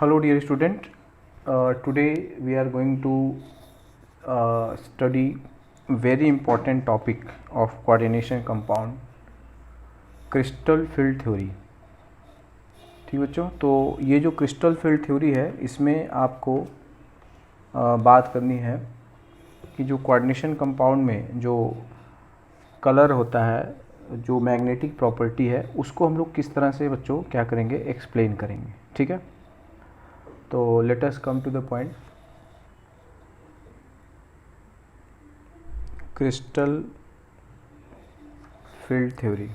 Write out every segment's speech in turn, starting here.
Hello dear student, today we are going to study very important topic of coordination compound, crystal field theory. ठीक बच्चों, तो ये जो crystal field theory है इसमें आपको बात करनी है कि जो कोऑर्डिनेशन कंपाउंड में जो कलर होता है, जो मैग्नेटिक प्रॉपर्टी है, उसको हम लोग किस तरह से बच्चों क्या करेंगे, एक्सप्लेन करेंगे। ठीक है, तो let us come to the point. Crystal field theory.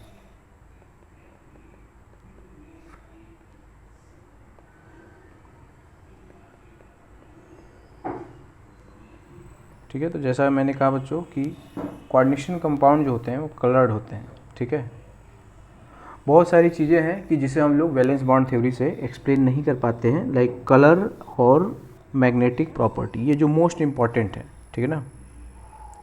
ठीक है, तो जैसा मैंने कहा बच्चों कि कोऑर्डिनेशन कंपाउंड जो होते हैं वो कलर्ड होते हैं। ठीक है, बहुत सारी चीज़ें हैं कि जिसे हम लोग वैलेंस बॉन्ड थ्योरी से एक्सप्लेन नहीं कर पाते हैं, लाइक कलर और मैग्नेटिक प्रॉपर्टी, ये जो मोस्ट इम्पॉर्टेंट है। ठीक है ना,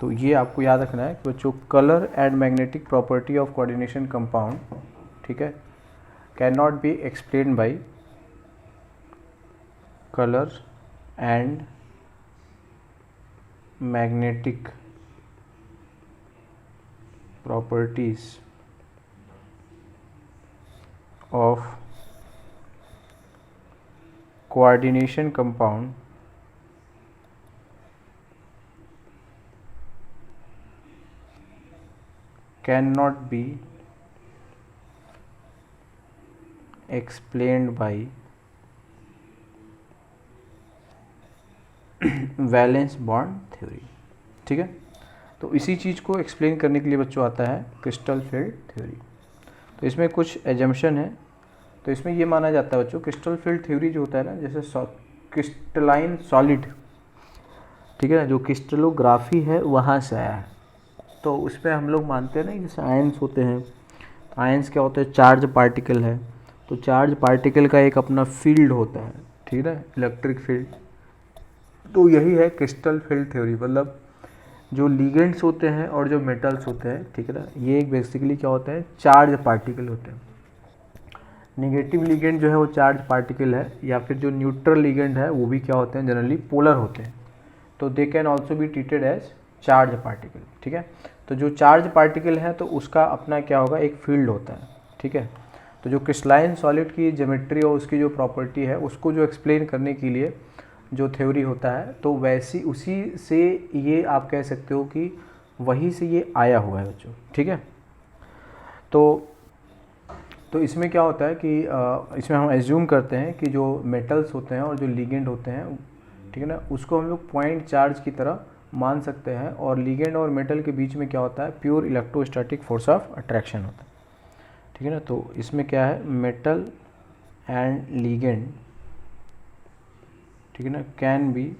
तो ये आपको याद रखना है कि बच्चों colour and magnetic property of coordination compound, ठीक है, can not be explain by colour and magnetic properties of coordination compound cannot be explained by valence bond theory. ठीक है, तो इसी चीज़ को एक्सप्लेन करने के लिए बच्चों आता है क्रिस्टल फील्ड थ्योरी। तो इसमें कुछ एजम्पशन है। तो इसमें ये माना जाता है बच्चों, क्रिस्टल फील्ड थ्योरी जो होता है ना, जैसे क्रिस्टलाइन सॉलिड, ठीक है ना, जो क्रिस्टलोग्राफी है वहाँ से आया है। तो उसमें हम लोग मानते हैं ना, जैसे आयंस होते हैं, आयंस क्या होते हैं, चार्ज पार्टिकल है, तो चार्ज पार्टिकल का एक अपना फील्ड होता है, ठीक है ना, इलेक्ट्रिक फील्ड। तो यही है क्रिस्टल फील्ड थ्योरी, मतलब जो लीगेंड्स होते हैं और जो मेटल्स होते हैं, ठीक है ना, ये एक बेसिकली क्या होता है, चार्ज पार्टिकल होते हैं। नेगेटिव लीगेंड जो है वो चार्ज पार्टिकल है, या फिर जो न्यूट्रल लीगेंड है वो भी क्या होते हैं, जनरली पोलर होते हैं। तो they can also be treated as charge particle. ठीक है, तो जो चार्ज पार्टिकल है तो उसका अपना क्या होगा, एक फील्ड होता है। ठीक है, तो जो क्रिस्टलाइन सॉलिड की ज्योमेट्री और उसकी जो प्रॉपर्टी है उसको जो एक्सप्लेन करने के लिए जो थ्योरी होता है, तो वैसी उसी से ये आप कह सकते हो कि वहीं से ये आया हुआ है बच्चों। ठीक है, तो इसमें क्या होता है कि इसमें हम एज्यूम करते हैं कि जो मेटल्स होते हैं और जो लिगेंड होते हैं, ठीक है ना, उसको हम लोग पॉइंट चार्ज की तरह मान सकते हैं, और लिगेंड और मेटल के बीच में क्या होता है, pure electrostatic force of attraction होता है। ठीक है ना, तो इसमें क्या है, मेटल एंड लिगेंड, ठीक है ना, can be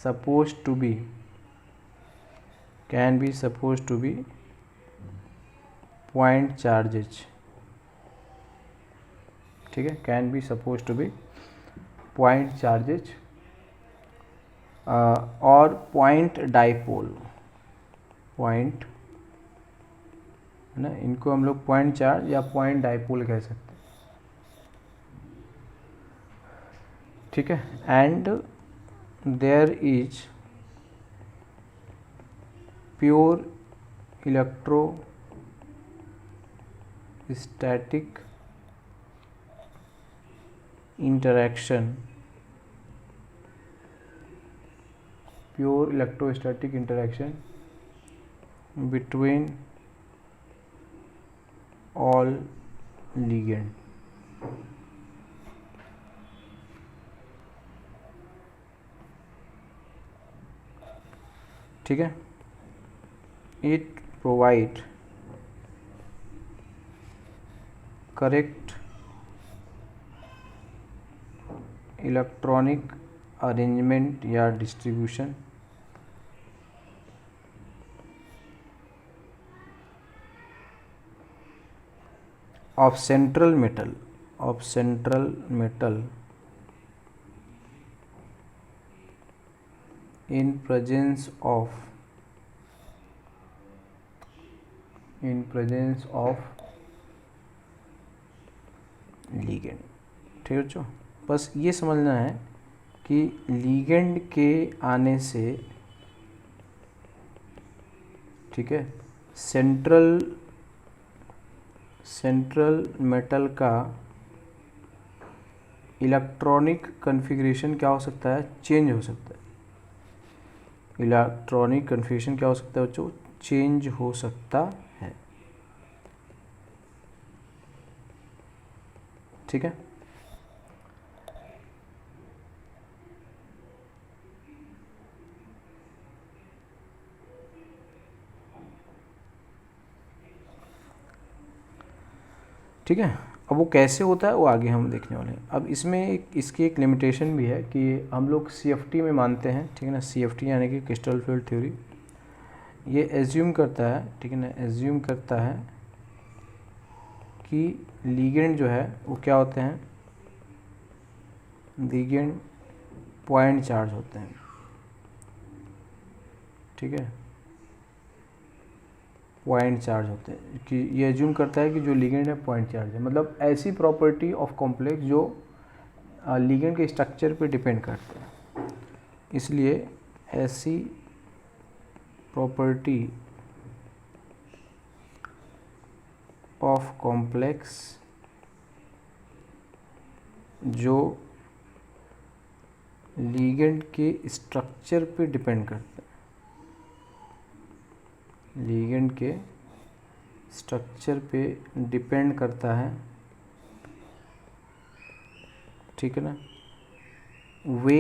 suppose to be point charges. ठीक है, can be suppose to be point charges और पॉइंट डाइपोल, पॉइंट है ना, इनको हम लोग पॉइंट चार्ज या पॉइंट डाइपोल कह सकते हैं। ठीक है, and there is pure electrostatic interaction between all ligand। ठीक है, it provide correct electronic arrangement या distribution of central metal in presence of ligand। ठीक है बच्चों, बस ये समझना है कि लीगेंड के आने से, ठीक है, सेंट्रल मेटल का इलेक्ट्रॉनिक कन्फिग्रेशन क्या हो सकता है, चेंज हो सकता है। इलेक्ट्रॉनिक कन्फिग्रेशन क्या हो सकता है बच्चों, चेंज हो सकता है। ठीक है, ठीक है। अब वो कैसे होता है वो आगे हम देखने वाले हैं। अब इसमें इसकी एक लिमिटेशन भी है कि हम लोग CFT में मानते हैं, ठीक है ना, CFT यानी कि क्रिस्टल फील्ड थ्योरी। ये एज्यूम करता है, ठीक है ना, एज्यूम करता है कि लीगेंड जो है वो क्या होते हैं, लीगेंड पॉइंट चार्ज होते हैं, ठीक है, पॉइंट चार्ज होते हैं। कि ये एज्यूम करता है कि जो लीगेंड है पॉइंट चार्ज है, मतलब ऐसी प्रॉपर्टी ऑफ कॉम्प्लेक्स जो लीगेंड के स्ट्रक्चर पे डिपेंड करते हैं। इसलिए ऐसी प्रॉपर्टी ऑफ कॉम्प्लेक्स जो लीगेंड के स्ट्रक्चर पे डिपेंड करते हैं, लीगेंड के स्ट्रक्चर पे डिपेंड करता है, ठीक है ना, वे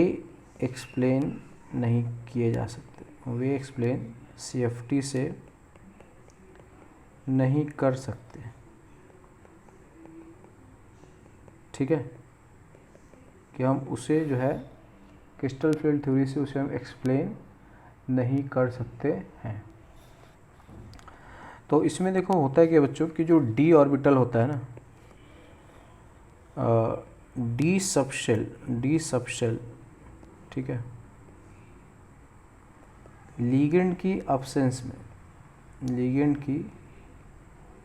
एक्सप्लेन नहीं किए जा सकते, वे एक्सप्लेन CFT से नहीं कर सकते। ठीक है, कि हम उसे जो है क्रिस्टल फील्ड थ्योरी से उसे हम एक्सप्लेन नहीं कर सकते हैं। तो इसमें देखो होता है कि बच्चों कि जो d ऑर्बिटल होता है ना, डी सबशेल, ठीक है, लीगेंड की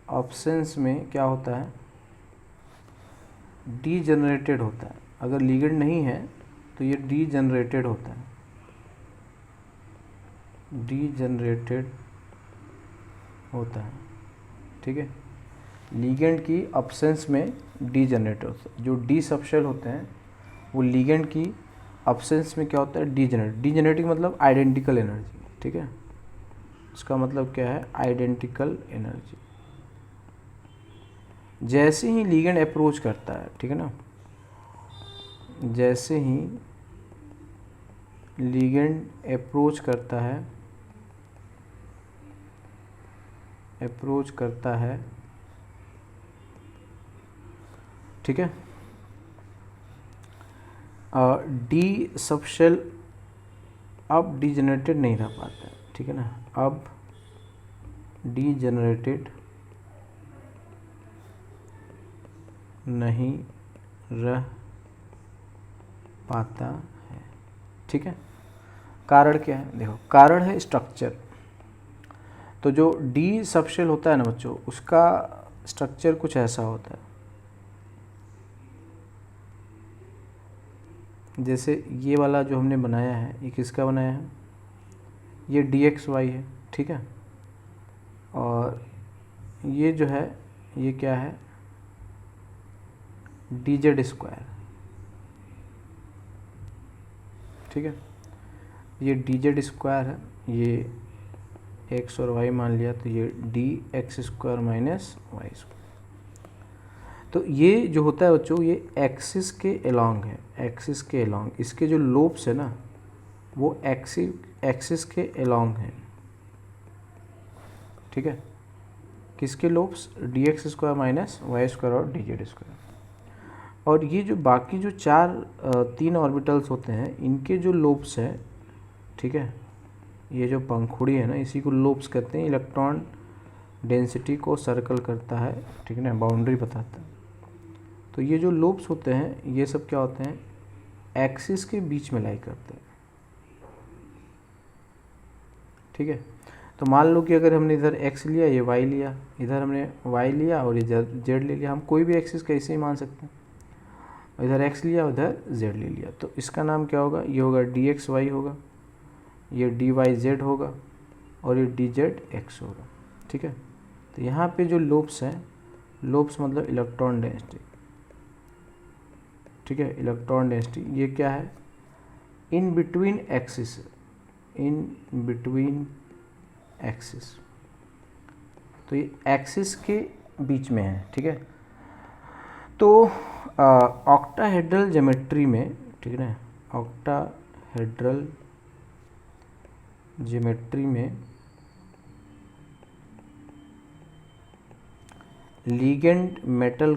ऑब्सेंस में क्या होता है, डीजनरेटेड होता है। अगर लीगेंड नहीं है तो ये डीजनरेटेड होता है, डीजनरेटेड होता है, ठीक है, लीगेंड की ऑब्सेंस में डीजनरेट होता है। जो डी सबशेल होते हैं वो लीगेंड की ऑब्सेंस में क्या होता है, डीजनरेटिंग मतलब आइडेंटिकल एनर्जी, ठीक है, इसका मतलब क्या है, आइडेंटिकल एनर्जी। जैसे ही लीगेंड अप्रोच करता है, ठीक है ना, जैसे ही लीगेंड अप्रोच करता है, ठीक है, डी सबशेल अब डीजनरेटेड नहीं रह पाता है, ठीक है ना, अब डीजनरेटेड नहीं रह पाता है, ठीक है। कारण क्या है, देखो कारण है स्ट्रक्चर। तो जो डी सबशेल होता है ना बच्चों, उसका स्ट्रक्चर कुछ ऐसा होता है, जैसे ये वाला जो हमने बनाया है, ये किसका बनाया है, ये DXY है, ठीक है, और ये जो है ये क्या है, DZ², ठीक है, ये DZ² है, ये x और y मान लिया तो ये DX² माइनस y²। तो ये जो होता है बच्चों ये एक्सिस के अलोंग है, एक्सिस के अलोंग, इसके जो लोब्स है ना वो एक्सिस के अलोंग है, ठीक है, किसके लोब्स, DX² माइनस y² और DZ²। और ये जो बाकी जो तीन ऑर्बिटल्स होते हैं इनके जो लोब्स है, ठीक है, ये जो पंखुड़ी है ना इसी को लोब्स कहते हैं। इलेक्ट्रॉन डेंसिटी को सर्कल करता है, ठीक है ना, बाउंड्री बताता है। तो ये जो लोब्स होते हैं ये सब क्या होते हैं, एक्सिस के बीच में लाई करते हैं, ठीक है। तो मान लो कि अगर हमने इधर x लिया, ये y लिया, इधर हमने y लिया और ये z ले लिया, हम कोई भी एक्सिस कैसे ही मान सकते हैं। इधर x लिया, उधर z ले लिया, तो इसका नाम क्या होगा, ये होगा dxy होगा, ये dyz होगा और ये dzx होगा। ठीक है, तो यहाँ पे जो लोब्स हैं, लोब्स मतलब इलेक्ट्रॉन डेंसिटी। ठीक है, इलेक्ट्रॉन डेंसिटी ये क्या है, in between axis, in between axis, तो ये एक्सिस के बीच में है। ठीक है, तो ऑक्टाहेड्रल ज्योमेट्री में, ठीक है ना, ऑक्टाहेड्रल ज्योमेट्री में लीगेंड मेटल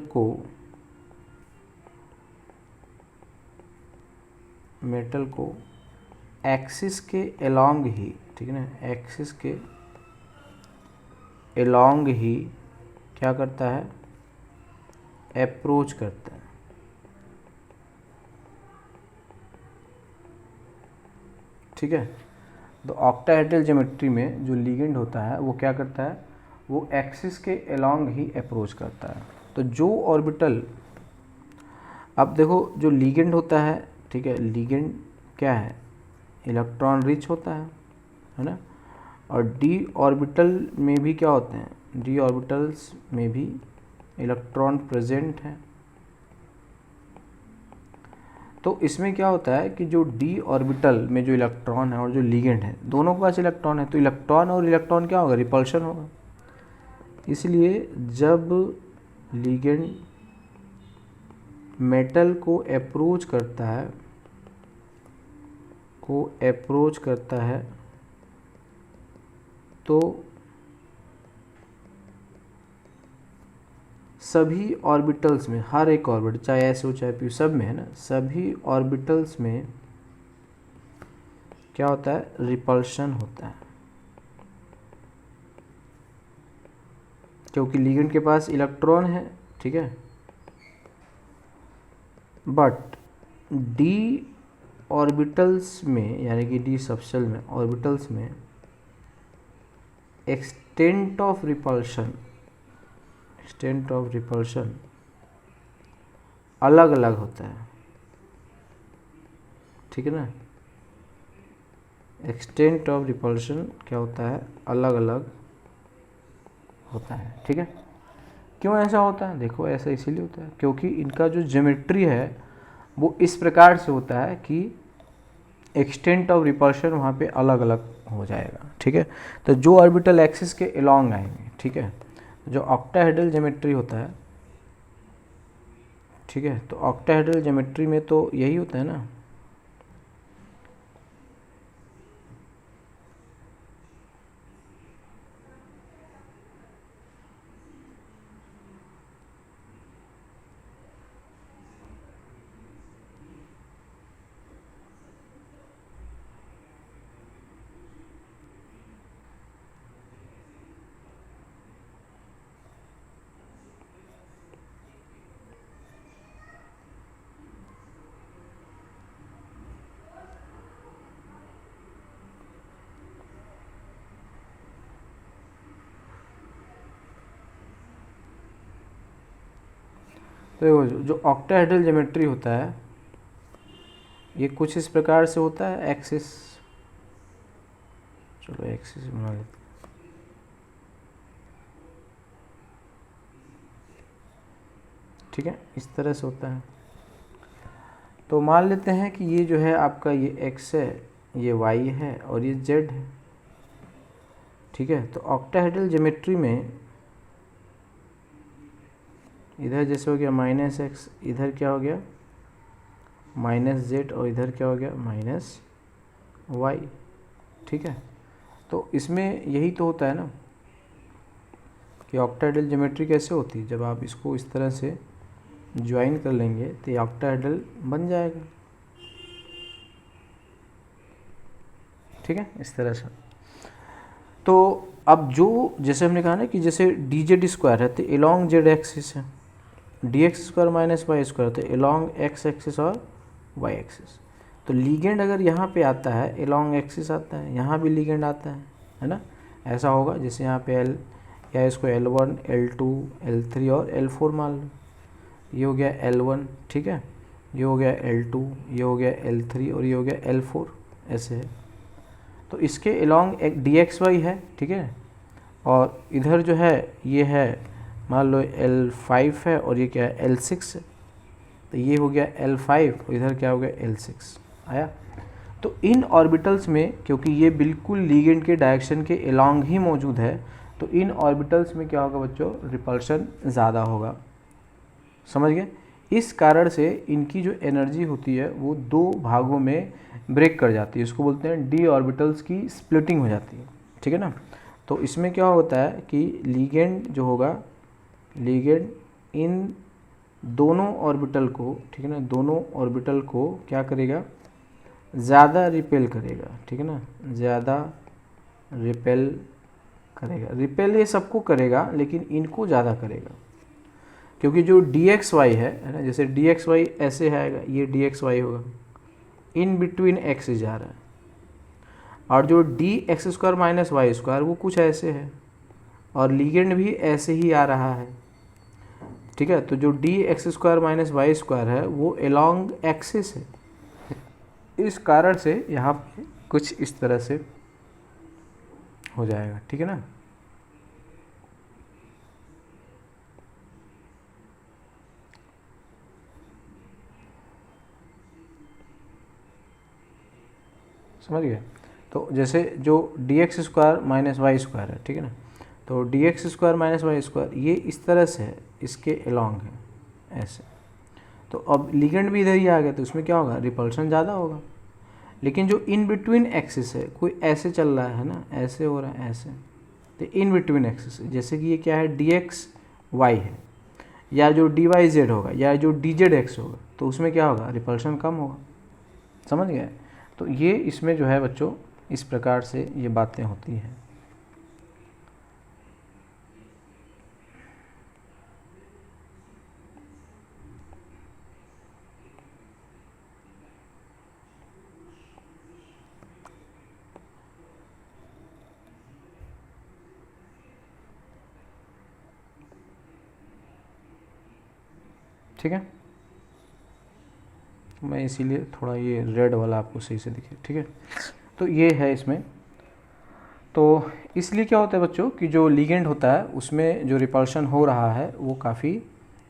को एक्सिस के अलोंग ही, ठीक है ना, एक्सिस के अलोंग ही क्या करता है, अप्रोच करता है। ठीक है, तो ऑक्टाहेड्रल ज्योमेट्री में जो लीगेंड होता है वो क्या करता है, वो एक्सिस के अलोंग ही अप्रोच करता है। तो जो ऑर्बिटल, अब देखो जो लीगेंड होता है, ठीक है, लीगेंड क्या है, इलेक्ट्रॉन रिच होता है ना, और डी ऑर्बिटल में भी क्या होते हैं, डी ऑर्बिटल्स में भी इलेक्ट्रॉन प्रेजेंट है। तो इसमें क्या होता है कि जो डी ऑर्बिटल में जो इलेक्ट्रॉन है और जो लीगेंड है, दोनों के पास इलेक्ट्रॉन है, तो इलेक्ट्रॉन और इलेक्ट्रॉन क्या होगा, रिपल्शन होगा। इसलिए जब लीगेंड मेटल को अप्रोच करता है तो सभी ऑर्बिटल्स में, हर एक ऑर्बिटल, चाहे एस हो चाहे पी, सब में है ना, सभी ऑर्बिटल्स में क्या होता है, रिपल्शन होता है, क्योंकि लीगेंड के पास इलेक्ट्रॉन है। ठीक है, बट डी ऑर्बिटल्स में, यानी कि डी सबशेल में, ऑर्बिटल्स में एक्सटेंट ऑफ रिपल्शन अलग अलग होता है। ठीक है ना, एक्सटेंट ऑफ रिपल्शन क्या होता है, अलग अलग होता है। ठीक है, क्यों ऐसा होता है, देखो ऐसा इसीलिए होता है क्योंकि इनका जो ज्योमेट्री है वो इस प्रकार से होता है कि एक्सटेंट ऑफ रिपल्शन वहाँ पे अलग अलग हो जाएगा। ठीक है, तो जो ऑर्बिटल एक्सिस के अलोंग आएंगे, ठीक है, जो ऑक्टाहेड्रल ज्योमेट्री होता है, ठीक है, तो ऑक्टाहेड्रल ज्योमेट्री में तो यही होता है ना, तो जो ऑक्टाहेड्रल ज्योमेट्री होता है ये कुछ इस प्रकार से होता है, एक्सिस, चलो एक्सिस बना लेते हैं, ठीक है, इस तरह से होता है। तो मान लेते हैं कि ये जो है आपका, ये x है, ये y है और ये z है। ठीक है, तो ऑक्टाहेड्रल ज्योमेट्री में इधर जैसे हो गया -x, इधर क्या हो गया -z, और इधर क्या हो गया -y। ठीक है, तो इसमें यही तो होता है ना कि ऑक्टाहेड्रल ज्योमेट्री कैसे होती है, जब आप इसको इस तरह से ज्वाइन कर लेंगे तो ये ऑक्टाहेड्रल बन जाएगा। ठीक है, इस तरह से। तो अब जो जैसे हमने कहा ना कि जैसे dz स्क्वायर है तो एलोंग z एक्सिस है, dx square minus y square तो एलोंग x एक्सिस और y एक्सिस। तो लीगेंड अगर यहाँ पे आता है एलोंग एक्सिस आता है, यहाँ भी लीगेंड आता है ना, ऐसा होगा जैसे यहाँ पे L या इसको L1, L2, L3 और L4 मान लो, ये हो गया L1। ठीक है, ये हो गया L2, ये हो गया L3 और ये हो गया L4, ऐसे है। तो इसके अलोंग एक dxy है, ठीक है, और इधर जो है ये है मान लो L5 है और ये क्या है L6 है। तो ये हो गया L5 और इधर क्या हो गया L6 आया। तो इन ऑर्बिटल्स में क्योंकि ये बिल्कुल लीगेंड के डायरेक्शन के अलोंग ही मौजूद है, तो इन ऑर्बिटल्स में क्या होगा बच्चों, रिपल्शन ज़्यादा होगा। समझ गए? इस कारण से इनकी जो एनर्जी होती है वो दो भागों में ब्रेक कर जाती है, इसको बोलते हैं डी ऑर्बिटल्स की स्प्लिटिंग हो जाती है, ठीक है ना। तो इसमें क्या होता है कि लीगेंड जो होगा, लीगेंड इन दोनों ऑर्बिटल को, ठीक है ना, दोनों ऑर्बिटल को क्या करेगा, ज़्यादा रिपेल करेगा, ठीक है ना, ज़्यादा रिपेल करेगा। रिपेल ये सबको करेगा लेकिन इनको ज़्यादा करेगा, क्योंकि जो dxy है ना, जैसे dxy ऐसे है, ये dxy होगा, इन बिटवीन x जा रहा है, और जो dx square minus y square वो कुछ ऐसे है, और लीगेंड भी ऐसे ही आ रहा है, ठीक है। तो जो dx square minus y square है वो अलोंग एक्सिस है, इस कारण से यहाँ पे कुछ इस तरह से हो जाएगा, ठीक है ना। समझ गए? तो जैसे जो dx square minus y square है, ठीक है ना, तो dx square minus y square ये इस तरह से है, इसके अलोंग है ऐसे। तो अब लिगेंड भी इधर ही आ गया, तो इसमें क्या होगा, रिपल्शन ज़्यादा होगा। लेकिन जो इन बिटवीन एक्सिस है, कोई ऐसे चल रहा है ना, ऐसे हो रहा है ऐसे, तो इन बिटवीन एक्सिस जैसे कि ये क्या है dx y है, या जो dy z होगा, या जो dz x होगा, तो उसमें क्या होगा, रिपल्शन कम होगा। समझ गए? तो ये इसमें जो है बच्चों इस प्रकार से ये बातें होती हैं। ठीक है, मैं इसीलिए थोड़ा ये रेड वाला आपको सही से दिखे, ठीक है। तो ये है इसमें, तो इसलिए क्या होता है बच्चों कि जो लिगेंड होता है उसमें जो रिपल्शन हो रहा है वो काफ़ी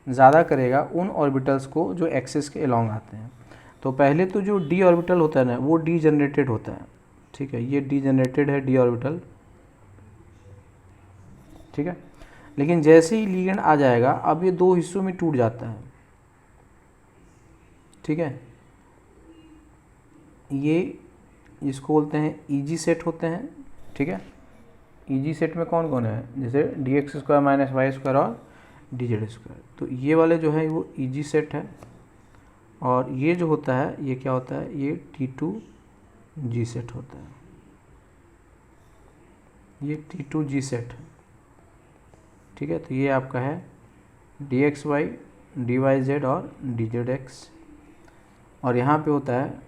ज़्यादा करेगा उन ऑर्बिटल्स को जो एक्सिस के अलोंग आते हैं। तो पहले तो जो डी ऑर्बिटल होता है ना वो डी जनरेटेड होता है, ठीक है, ये डी जनरेटेड है डी ऑर्बिटल, ठीक है। लेकिन जैसे ही लिगेंड आ जाएगा अब ये दो हिस्सों में टूट जाता है, ठीक है। ये इसको बोलते हैं ईजी सेट होते हैं, ठीक है। ईजी सेट में कौन कौन है, जैसे dx square minus y square और dz स्क्वायर, तो ये वाले जो है वो ईजी सेट है। और ये जो होता है ये क्या होता है, ये T2G सेट होता है, ये T2G सेट है, ठीक है। तो ये आपका है dxy dyz और dzx, और यहाँ पे होता है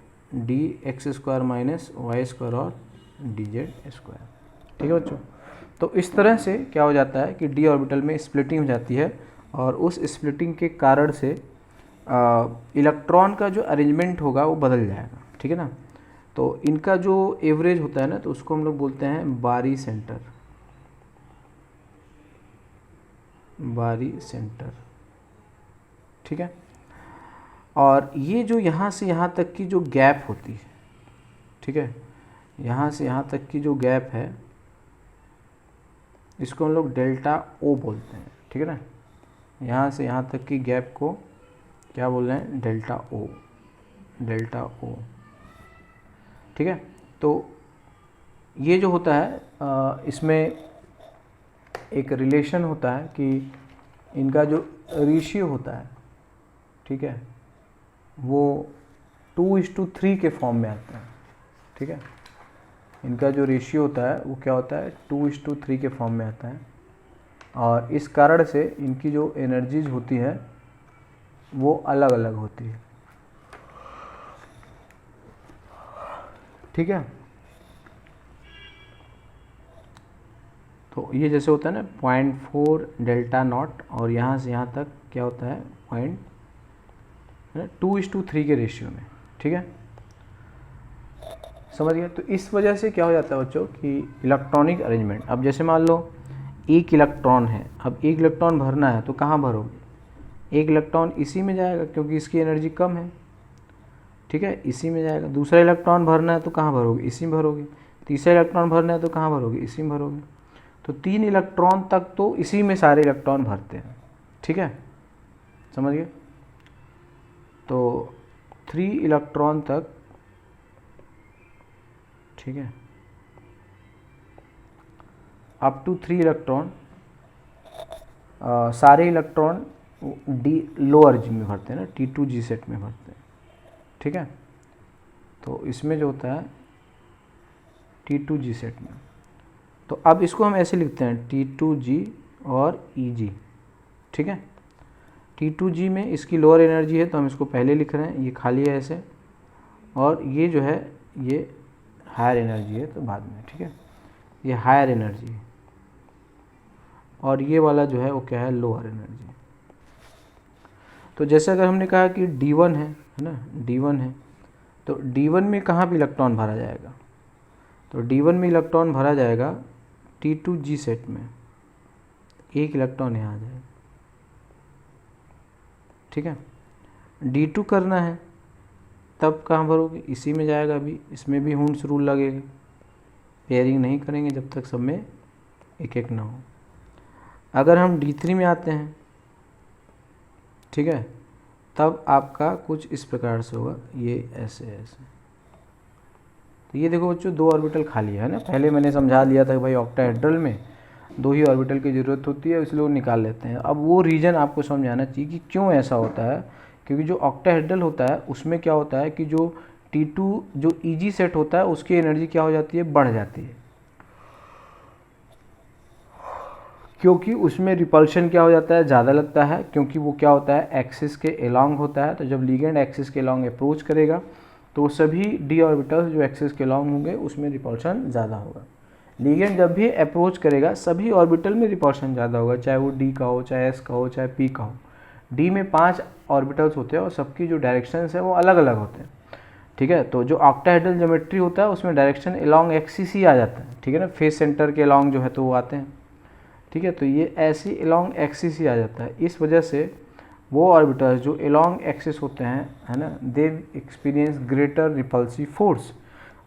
dx square minus y square और dz स्क्वायर, ठीक है बच्चों। तो इस तरह से क्या हो जाता है कि डी ऑर्बिटल में स्प्लिटिंग हो जाती है, और उस स्प्लिटिंग के कारण से इलेक्ट्रॉन का जो अरेंजमेंट होगा वो बदल जाएगा, ठीक है ना। तो इनका जो एवरेज होता है ना, तो उसको हम लोग बोलते हैं बारी सेंटर, बारी सेंटर, ठीक है। और ये जो यहाँ से यहाँ तक की जो गैप होती है, ठीक है, यहाँ से यहाँ तक की जो गैप है इसको हम लोग डेल्टा ओ बोलते हैं, ठीक है ना। यहाँ से यहाँ तक की गैप को क्या बोल रहे हैं, डेल्टा ओ, डेल्टा ओ, ठीक है। तो ये जो होता है इसमें एक रिलेशन होता है कि इनका जो रेशियो होता है, ठीक है, वो 2:3 के फॉर्म में आता है, ठीक है। इनका जो रेशियो होता है वो क्या होता है, 2:3 के फॉर्म में आता है, और इस कारण से इनकी जो एनर्जीज होती है वो अलग अलग होती है, ठीक है। तो ये जैसे होता है ना 0.4 डेल्टा नॉट, और यहाँ से यहाँ तक क्या होता है है ना, 2:3 के रेशियो में, ठीक है, समझ गए। तो इस वजह से क्या हो जाता है बच्चों कि इलेक्ट्रॉनिक अरेंजमेंट, अब जैसे मान लो एक इलेक्ट्रॉन है, अब एक इलेक्ट्रॉन भरना है तो कहाँ भरोगे, एक इलेक्ट्रॉन इसी में जाएगा क्योंकि इसकी एनर्जी कम है, ठीक है, इसी में जाएगा। दूसरा इलेक्ट्रॉन भरना है तो कहाँ भरोगे, इसी में भरोगे। तीसरा इलेक्ट्रॉन भरना है तो कहाँ भरोगे, इसी में भरोगे। तो 3 इलेक्ट्रॉन तक तो इसी में सारे इलेक्ट्रॉन भरते हैं, ठीक है, समझ गए। तो 3 इलेक्ट्रॉन तक, ठीक है, अप टू 3 इलेक्ट्रॉन सारे इलेक्ट्रॉन डी लोअर जी में भरते हैं ना, T2G सेट में भरते हैं, ठीक है। तो इसमें जो होता है T2G सेट में, तो अब इसको हम ऐसे लिखते हैं T2G और EG, ठीक है। T2G में इसकी लोअर एनर्जी है तो हम इसको पहले लिख रहे हैं, ये खाली है ऐसे, और ये जो है ये हायर एनर्जी है तो बाद में, ठीक है, ये हायर एनर्जी है, और ये वाला जो है वो क्या है, लोअर एनर्जी। तो जैसे अगर हमने कहा कि D1 है ना, D1 है, तो D1 में कहाँ पे इलेक्ट्रॉन भरा जाएगा, तो D1 में इलेक्ट्रॉन भरा जाएगा T2G सेट में, एक इलेक्ट्रॉन यहाँ आ जाएगा, ठीक है। D2 करना है तब कहाँ भरोगे, इसी में जाएगा, अभी इसमें भी हुंस रूल लगेगा, पेयरिंग नहीं करेंगे जब तक सब में एक एक ना हो। अगर हम D3 में आते हैं, ठीक है, तब आपका कुछ इस प्रकार से होगा, ये ऐसे ऐसे। तो ये देखो बच्चों 2 ऑर्बिटल खाली है ना, पहले मैंने समझा दिया था कि भाई ऑक्टाहेड्रल में 2 ही ऑर्बिटल की ज़रूरत होती है, इसलिए वो निकाल लेते हैं। अब वो रीज़न आपको समझ आना चाहिए कि क्यों ऐसा होता है, क्योंकि जो ऑक्टाहेड्रल होता है उसमें क्या होता है कि जो T2 जो EG सेट होता है उसकी एनर्जी क्या हो जाती है, बढ़ जाती है, क्योंकि उसमें रिपल्शन क्या हो जाता है, ज़्यादा लगता है, क्योंकि वो क्या होता है, एक्सिस के एलॉन्ग होता है। तो जब लिगेंड एक्सिस के एलॉन्ग अप्रोच करेगा तो सभी डी ऑर्बिटल्स जो एक्सिस के एलॉन्ग होंगे उसमें रिपल्शन ज़्यादा होगा। लिगेंड जब भी अप्रोच करेगा सभी ऑर्बिटल में रिपल्शन ज़्यादा होगा, चाहे वो डी का हो, चाहे एस का हो, चाहे पी का हो। डी में 5 ऑर्बिटल्स होते हैं और सबकी जो डायरेक्शंस है वो अलग अलग होते हैं, ठीक है। तो जो ऑक्टाहेड्रल ज्योमेट्री होता है उसमें डायरेक्शन एलॉन्ग एक्सिस ही आ जाता है, ठीक है ना, फेस सेंटर के एलॉन्ग जो है तो वो आते हैं, ठीक है। तो ये ऐसी एलॉन्ग एक्सिस ही आ जाता है। इस वजह से वो ऑर्बिटल्स जो एलॉन्ग एक्सिस होते हैं, है ना, दे एक्सपीरियंस ग्रेटर रिपल्सिव फोर्स,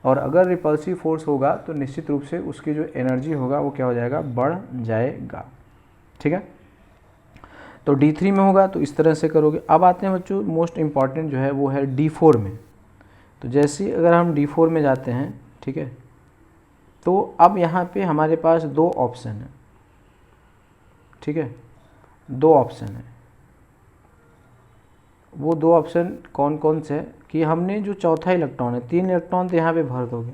और अगर रिपल्सिव फोर्स होगा तो निश्चित रूप से उसकी जो एनर्जी होगा वो क्या हो जाएगा, बढ़ जाएगा, ठीक है। तो D3 में होगा तो इस तरह से करोगे। अब आते हैं बच्चों मोस्ट इम्पॉर्टेंट जो है वो है D4 में। तो जैसे अगर हम D4 में जाते हैं, ठीक है, तो अब यहाँ पे हमारे पास 2 ऑप्शन है, ठीक है, 2 ऑप्शन है। वो 2 ऑप्शन कौन कौन से हैं कि हमने जो चौथा इलेक्ट्रॉन है, 3 इलेक्ट्रॉन तो यहाँ पे भर दोगे।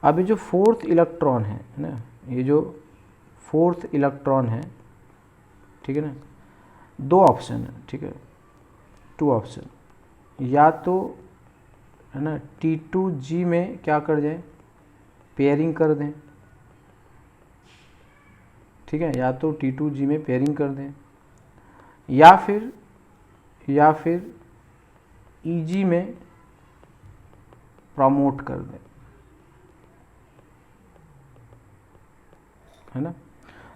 अब ये जो 4th इलेक्ट्रॉन है ना, ये जो 4th इलेक्ट्रॉन है, ठीक है ना, 2 ऑप्शन है, ठीक है, 2 ऑप्शन, या तो है ना T2G में क्या कर दें, पेयरिंग कर दें, ठीक है, या तो T2G में पेयरिंग कर दें, या फिर EG में प्रमोट कर दें, है ना।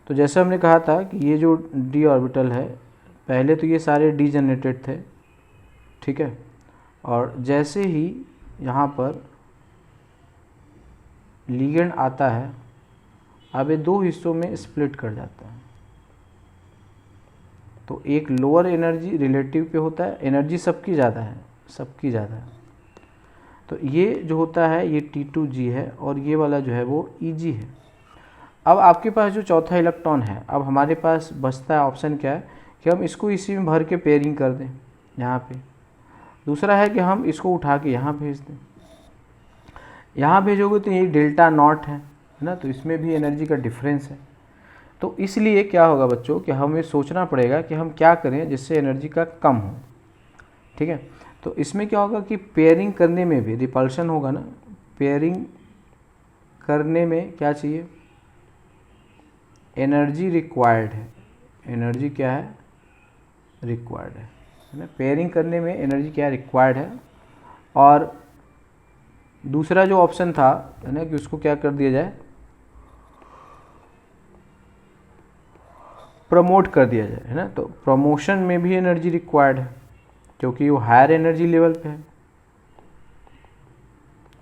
तो जैसे हमने कहा था कि ये जो d ऑर्बिटल है, पहले तो ये सारे d जनरेटेड थे, ठीक है, और जैसे ही यहाँ पर लिगेंड आता है अब ये 2 हिस्सों में स्प्लिट कर जाता है। तो एक लोअर एनर्जी रिलेटिव पे होता है, एनर्जी सबकी ज़्यादा है, सबकी ज़्यादा है। तो ये जो होता है ये T2G है और ये वाला जो है वो EG है। अब आपके पास जो चौथा इलेक्ट्रॉन है, अब हमारे पास बचता है ऑप्शन क्या है कि हम इसको इसी में भर के पेयरिंग कर दें यहाँ पे। दूसरा है कि हम इसको उठा के यहाँ भेज दें। यहाँ भेजोगे तो ये डेल्टा नॉट है ना, तो इसमें भी एनर्जी का डिफरेंस है। तो इसलिए क्या होगा बच्चों कि हमें सोचना पड़ेगा कि हम क्या करें जिससे एनर्जी का कम हो, ठीक है। तो इसमें क्या होगा कि पेयरिंग करने में भी रिपल्शन होगा ना, पेयरिंग करने में क्या चाहिए, एनर्जी रिक्वायर्ड है, एनर्जी क्या है, रिक्वायर्ड है, है ना, पेयरिंग करने में एनर्जी क्या रिक्वायर्ड है। और दूसरा जो ऑप्शन था है ना कि उसको क्या कर दिया जाए, प्रमोट कर दिया जाए, है ना। तो प्रमोशन में भी एनर्जी रिक्वायर्ड है क्योंकि वो हायर एनर्जी लेवल पे है,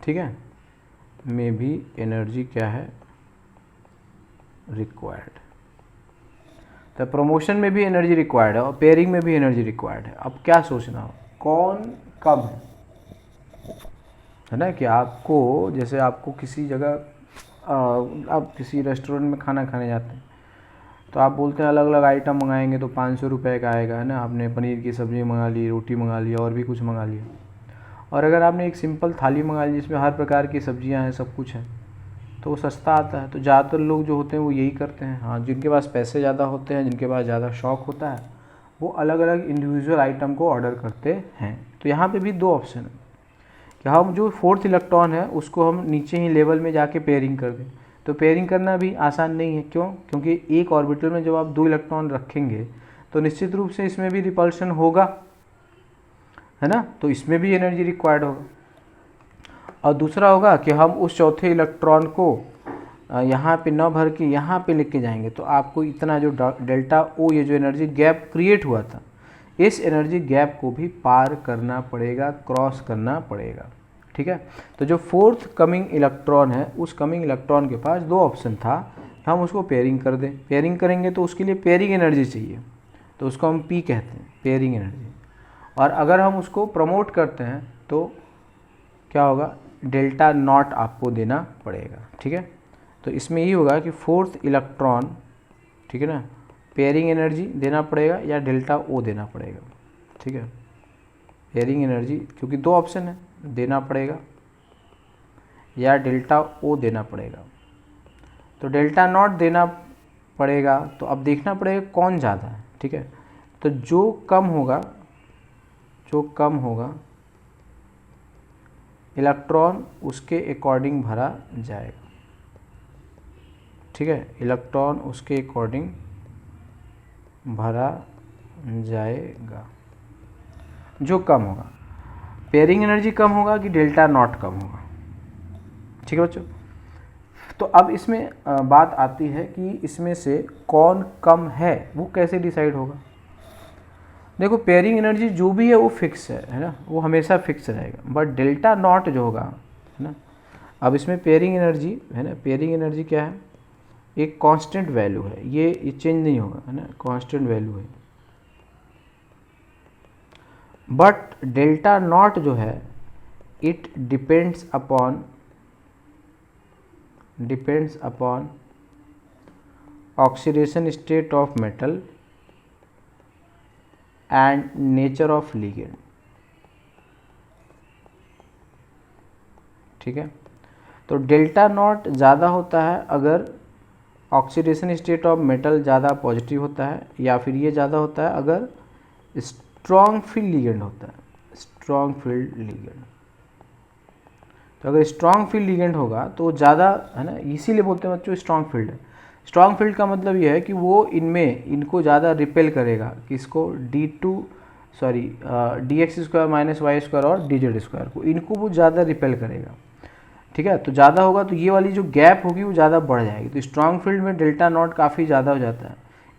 ठीक है, में भी एनर्जी क्या है, रिक्वायर्ड। तो प्रमोशन में भी एनर्जी रिक्वायर्ड है और पेयरिंग में भी एनर्जी रिक्वायर्ड है। अब क्या सोचना हो, कौन कब है ना, कि आपको जैसे आपको किसी जगह आप किसी रेस्टोरेंट में खाना खाने जाते हैं तो आप बोलते हैं अलग अलग आइटम मंगाएंगे तो 500 रुपये का आएगा, है ना। आपने पनीर की सब्ज़ी मंगा ली, रोटी मंगा ली और भी कुछ मंगा लिया। और अगर आपने एक सिंपल थाली मंगा ली जिसमें हर प्रकार की सब्जियां हैं, सब कुछ है, तो वो सस्ता आता है। तो ज़्यादातर लोग जो होते हैं वो यही करते हैं। हाँ, जिनके पास पैसे ज़्यादा होते हैं, जिनके पास ज़्यादा शौक होता है, वो अलग अलग इंडिविजुअल आइटम को ऑर्डर करते हैं। तो यहाँ पे भी दो ऑप्शन है कि हम जो फोर्थ इलेक्ट्रॉन है उसको हम नीचे ही लेवल में जाके पेयरिंग कर दें। तो पेयरिंग करना भी आसान नहीं है, क्यों? क्योंकि एक ऑर्बिटल में जब आप 2 इलेक्ट्रॉन रखेंगे तो निश्चित रूप से इसमें भी रिपल्शन होगा, है ना। तो इसमें भी एनर्जी रिक्वायर्ड होगा। और दूसरा होगा कि हम उस चौथे इलेक्ट्रॉन को यहाँ पे न भर के यहाँ पे लेके जाएंगे तो आपको इतना जो डेल्टा ओ, ये जो एनर्जी गैप क्रिएट हुआ था, इस एनर्जी गैप को भी पार करना पड़ेगा, क्रॉस करना पड़ेगा, ठीक है। तो जो फोर्थ कमिंग इलेक्ट्रॉन है, उस कमिंग इलेक्ट्रॉन के पास दो ऑप्शन था, हम उसको पेयरिंग कर दें। पेयरिंग करेंगे तो उसके लिए पेयरिंग एनर्जी चाहिए, तो उसको हम पी कहते हैं, पेयरिंग एनर्जी। और अगर हम उसको प्रमोट करते हैं तो क्या होगा, डेल्टा नॉट आपको देना पड़ेगा, ठीक है। तो इसमें ये होगा कि फोर्थ इलेक्ट्रॉन, ठीक है ना, पेयरिंग एनर्जी देना पड़ेगा या डेल्टा ओ देना पड़ेगा, ठीक है। पेयरिंग एनर्जी, क्योंकि दो ऑप्शन है, देना पड़ेगा या डेल्टा ओ देना पड़ेगा। तो डेल्टा नॉट देना पड़ेगा, तो अब देखना पड़ेगा कौन ज़्यादा है, ठीक है। तो जो कम होगा इलेक्ट्रॉन उसके अकॉर्डिंग भरा जाएगा, ठीक है। इलेक्ट्रॉन उसके अकॉर्डिंग भरा जाएगा जो कम होगा। पेयरिंग एनर्जी कम होगा कि डेल्टा नॉट कम होगा, ठीक है बच्चों। तो अब इसमें बात आती है कि इसमें से कौन कम है, वो कैसे डिसाइड होगा। देखो, पेयरिंग एनर्जी जो भी है वो फिक्स है ना, वो हमेशा फिक्स रहेगा। बट डेल्टा नॉट जो होगा, है ना, अब इसमें पेयरिंग एनर्जी है ना, पेयरिंग एनर्जी क्या है, एक कांस्टेंट वैल्यू है, ये चेंज नहीं होगा, है ना, कांस्टेंट वैल्यू है। बट डेल्टा नॉट जो है, it depends upon oxidation state of metal and nature of ligand, ठीक है। तो डेल्टा नॉट ज़्यादा होता है अगर ऑक्सीडेशन स्टेट ऑफ मेटल ज़्यादा पॉजिटिव होता है, या फिर ये ज़्यादा होता है अगर स्ट्रॉन्ग फील्ड लिगेंड होता है, स्ट्रॉन्ग फील्ड लिगेंड। तो अगर स्ट्रॉन्ग फील्ड लिगेंड होगा तो ज़्यादा, है ना, इसीलिए बोलते हैं बच्चों स्ट्रॉन्ग फील्ड है। स्ट्रॉन्ग फील्ड का मतलब ये है कि वो इनको ज़्यादा रिपेल करेगा, किसको, dx² - y² और dz² को, इनको वो ज़्यादा रिपेल करेगा, ठीक है। तो ज़्यादा होगा तो ये वाली जो गैप होगी वो ज़्यादा बढ़ जाएगी। तो स्ट्रॉन्ग फील्ड में डेल्टा नॉट काफ़ी ज़्यादा हो जाता है,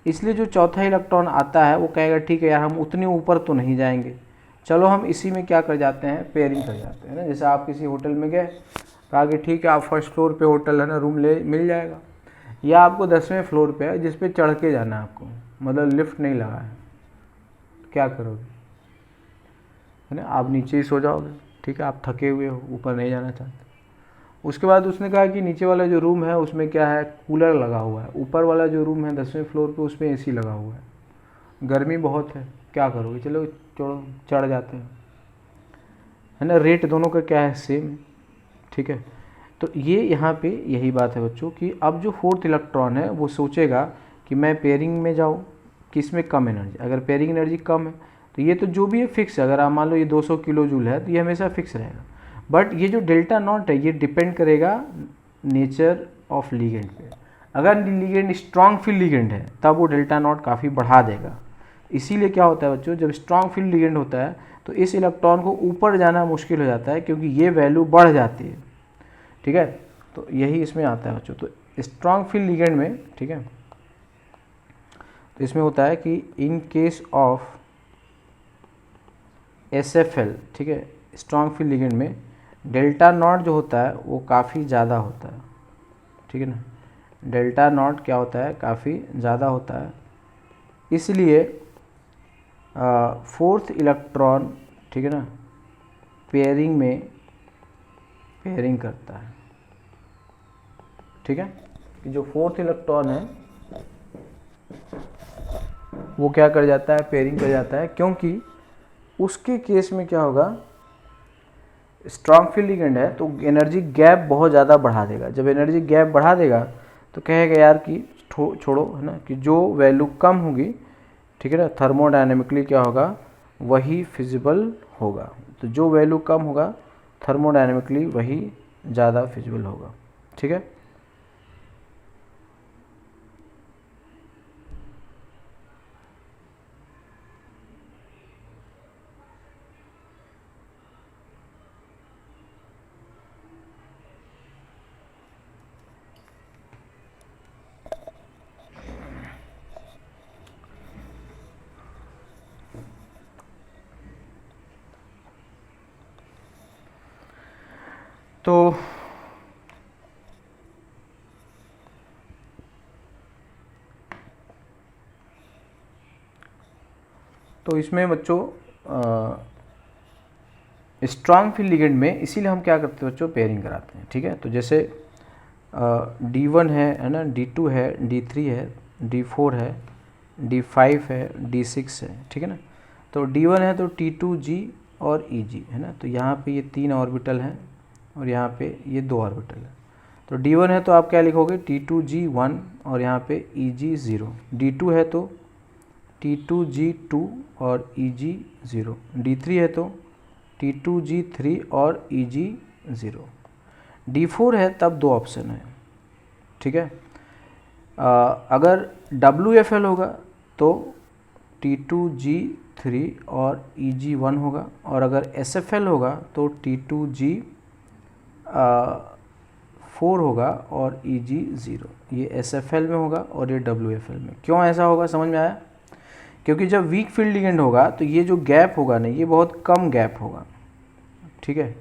इसलिए जो चौथा इलेक्ट्रॉन आता है वो कहेगा ठीक है यार, हम उतने ऊपर तो नहीं जाएंगे, चलो हम इसी में क्या कर जाते हैं, पेयरिंग कर जाते हैं ना। जैसे आप किसी होटल में गए, कहा कि ठीक है आप फर्स्ट फ्लोर पे होटल है ना, रूम मिल जाएगा, या आपको 10वें फ्लोर पे है जिस पे चढ़ के जाना है आपको, मतलब लिफ्ट नहीं लगा है, क्या करोगे, है ना, आप नीचे ही सो जाओगे, ठीक है, आप थके हुए हो, ऊपर नहीं जाना चाहते। उसके बाद उसने कहा कि नीचे वाला जो रूम है उसमें क्या है, कूलर लगा हुआ है, ऊपर वाला जो रूम है 10वें फ्लोर पे उसमें एसी लगा हुआ है, गर्मी बहुत है, क्या करोगे, चलो चढ़ जाते हैं, है ना। रेट दोनों का क्या है, सेम, ठीक है। तो ये यहाँ पे यही बात है बच्चों कि अब जो फोर्थ इलेक्ट्रॉन है वो सोचेगा कि मैं पेयरिंग में जाऊँ कि इसमें कम एनर्जी, अगर पेयरिंग एनर्जी कम है तो ये तो जो भी है फिक्स है। अगर आप मान लो ये 200 किलो जूल है तो ये हमेशा फिक्स रहेगा। बट ये जो डेल्टा नॉट है ये डिपेंड करेगा नेचर ऑफ लिगेंड पे। अगर लिगेंड स्ट्रॉन्ग फील्ड लिगेंड है तब वो डेल्टा नॉट काफ़ी बढ़ा देगा, इसीलिए क्या होता है बच्चों, जब स्ट्रॉन्ग फील्ड लिगेंड होता है तो इस इलेक्ट्रॉन को ऊपर जाना मुश्किल हो जाता है क्योंकि ये वैल्यू बढ़ जाती है, ठीक है। तो यही इसमें आता है बच्चों। तो स्ट्रॉन्ग फील्ड लिगेंड में, ठीक है, तो इसमें होता है कि इन केस ऑफ SFL, ठीक है, स्ट्रॉन्ग फील्ड लिगेंड में डेल्टा नॉट जो होता है वो काफ़ी ज़्यादा होता है, ठीक है ना। डेल्टा नॉट क्या होता है, काफ़ी ज़्यादा होता है, इसलिए फोर्थ इलेक्ट्रॉन, ठीक है ना, पेयरिंग में पेयरिंग करता है, ठीक है। कि जो फोर्थ इलेक्ट्रॉन है वो क्या कर जाता है, पेयरिंग कर जाता है, क्योंकि उसके केस में क्या होगा, स्ट्रॉन्ग फील्ड लिगेंड है तो एनर्जी गैप बहुत ज़्यादा बढ़ा देगा। जब एनर्जी गैप बढ़ा देगा तो कहेगा यार कि छोड़ो, है ना, कि जो वैल्यू कम होगी, ठीक है ना, थर्मोडायनेमिकली क्या होगा, वही फिजिबल होगा। तो जो वैल्यू कम होगा थर्मोडायनेमिकली वही ज़्यादा फिजिबल होगा, ठीक है। तो इसमें बच्चों स्ट्रॉन्ग फील्ड लिगेंड में इसीलिए हम क्या करते हैं बच्चों, पेयरिंग कराते हैं, ठीक है। तो जैसे D1 है ना, D2 है, D3 है, D4 है, D5 है, D6 है, ठीक है ना। तो D1 है तो T2G और EG है ना, तो यहाँ पे ये 3 ऑर्बिटल हैं और यहाँ पे ये 2 ऑर्बिटल है। तो D1 है तो आप क्या लिखोगे, T2G1 और यहाँ पे EG 0। D2 है तो T2G2 और EG 0। D3 है तो T2G3 और EG 0। D4 है तब 2 ऑप्शन है, ठीक है। अगर WFL होगा तो T2G3 और EG1 होगा, और अगर SFL होगा तो T2G4 होगा और EG 0। ये SFL में होगा और ये WFL में। क्यों ऐसा होगा, समझ में आया? क्योंकि जब वीक फील्ड लिगेंड होगा तो ये जो गैप होगा ना, ये बहुत कम गैप होगा, ठीक है।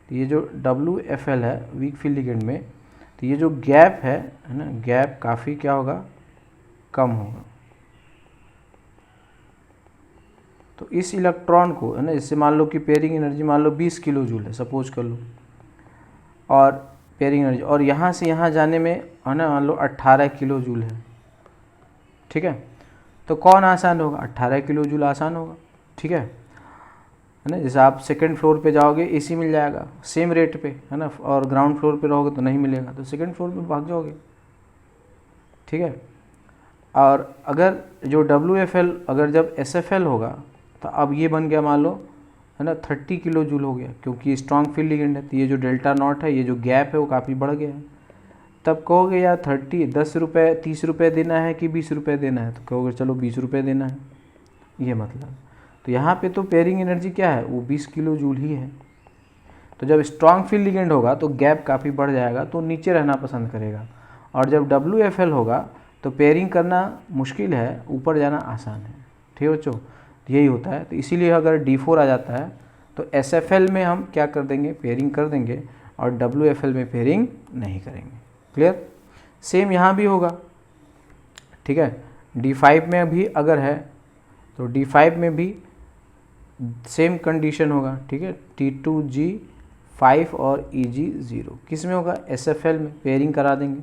ये जो WFL है वीक फील्ड लिगेंड में, तो ये जो गैप है ना, गैप काफ़ी क्या होगा, कम होगा। तो इस इलेक्ट्रॉन को, है ना, इससे मान लो कि पेयरिंग एनर्जी मान लो 20 किलो जूल है, सपोज कर लो, और पेयरिंग एनर्जी, और यहाँ से यहाँ जाने में, है ना, मान लो 18 किलो जूल है, ठीक है। तो कौन आसान होगा, 18 किलो जूल आसान होगा, ठीक है ना। जैसे आप सेकंड फ्लोर पे जाओगे AC मिल जाएगा सेम रेट पे, है ना, और ग्राउंड फ्लोर पे रहोगे तो नहीं मिलेगा, तो सेकंड फ्लोर पे भाग जाओगे, ठीक है। और अगर जो WFL, अगर जब SFL होगा तो अब ये बन गया मान लो, है ना, 30 किलो जूल हो गया, क्योंकि स्ट्रॉन्ग फील्ड लिगेंड है। तो ये जो डेल्टा नॉट है, ये जो गैप है वो काफ़ी बढ़ गया है। तब कहोगे यार 10 रुपये 30 रुपये देना है कि 20 रुपये देना है, तो कहोगे चलो 20 रुपये देना है, ये मतलब। तो यहाँ पे तो पेयरिंग एनर्जी क्या है, वो 20 किलो जूल ही है। तो जब स्ट्रॉन्ग फील्ड लिगेंड होगा तो गैप काफ़ी बढ़ जाएगा, तो नीचे रहना पसंद करेगा। और जब WFL होगा तो पेयरिंग करना मुश्किल है, ऊपर जाना आसान है, ठीक है बच्चों। यही होता है। तो इसीलिए अगर D4 आ जाता है तो SFL में हम क्या कर देंगे, पेयरिंग कर देंगे, और WFL में पेयरिंग नहीं करेंगे। क्लियर? सेम यहाँ भी होगा, ठीक है। D5 में भी अगर है तो D5 में भी सेम कंडीशन होगा, ठीक है। T2G5 और EG 0 किस में होगा, SFL में पेयरिंग करा देंगे,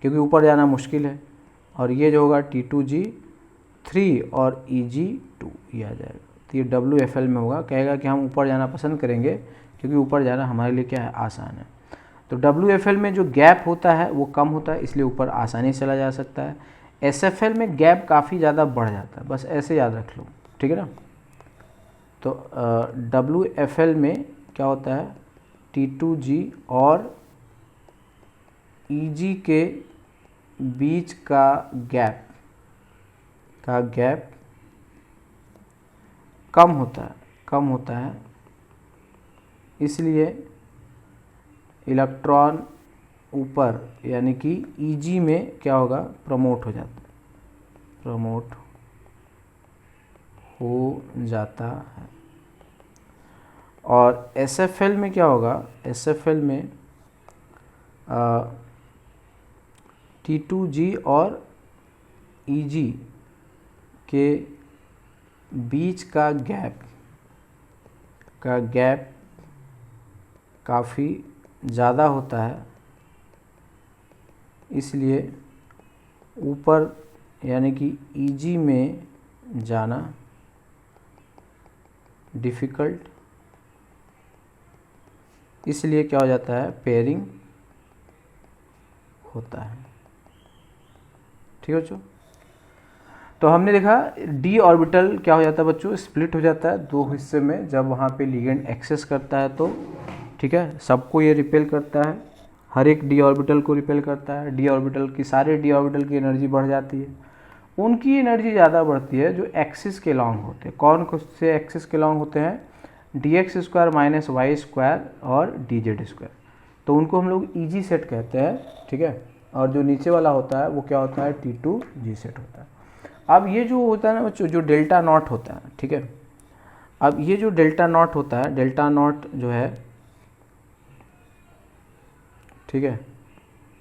क्योंकि ऊपर जाना मुश्किल है। और ये जो होगा T2G3 और EG2 ये आ जाएगा। तो ये WFL में होगा, कहेगा कि हम ऊपर जाना पसंद करेंगे क्योंकि ऊपर जाना हमारे लिए क्या है, आसान है। तो WFL में जो गैप होता है वो कम होता है, इसलिए ऊपर आसानी से चला जा सकता है। SFL में गैप काफ़ी ज़्यादा बढ़ जाता है, बस ऐसे याद रख लो, ठीक है ना। तो WFL में क्या होता है, T2G और EG के बीच का गैप कम होता है, इसलिए इलेक्ट्रॉन ऊपर यानी कि Eg में क्या होगा, प्रमोट हो जाता है। और SFL में क्या होगा, SFL में T2G और Eg के बीच का गैप काफ़ी ज़्यादा होता है, इसलिए ऊपर यानी कि Eg में जाना डिफ़िकल्ट, इसलिए क्या हो जाता है, पेयरिंग होता है। ठीक है बच्चों, तो हमने देखा d ऑर्बिटल क्या हो जाता है बच्चों, स्प्लिट हो जाता है दो हिस्से में जब वहाँ पे लिगेंड एक्सेस करता है तो। ठीक है, सबको ये रिपेल करता है, हर एक d ऑर्बिटल को रिपेल करता है। d ऑर्बिटल की सारे d ऑर्बिटल की एनर्जी बढ़ जाती है, उनकी एनर्जी ज़्यादा बढ़ती है जो एक्सिस के लॉन्ग होते हैं। कौन से एक्सिस के लॉन्ग होते हैं, dx² - y² और dz², तो उनको हम लोग Eg सेट कहते हैं। ठीक है, और जो नीचे वाला होता है वो क्या होता है, T2G सेट होता है। अब ये जो होता है ना बच्चों, जो डेल्टा नॉट होता है, ठीक है, अब ये जो डेल्टा नॉट होता है, डेल्टा नॉट जो है, ठीक है,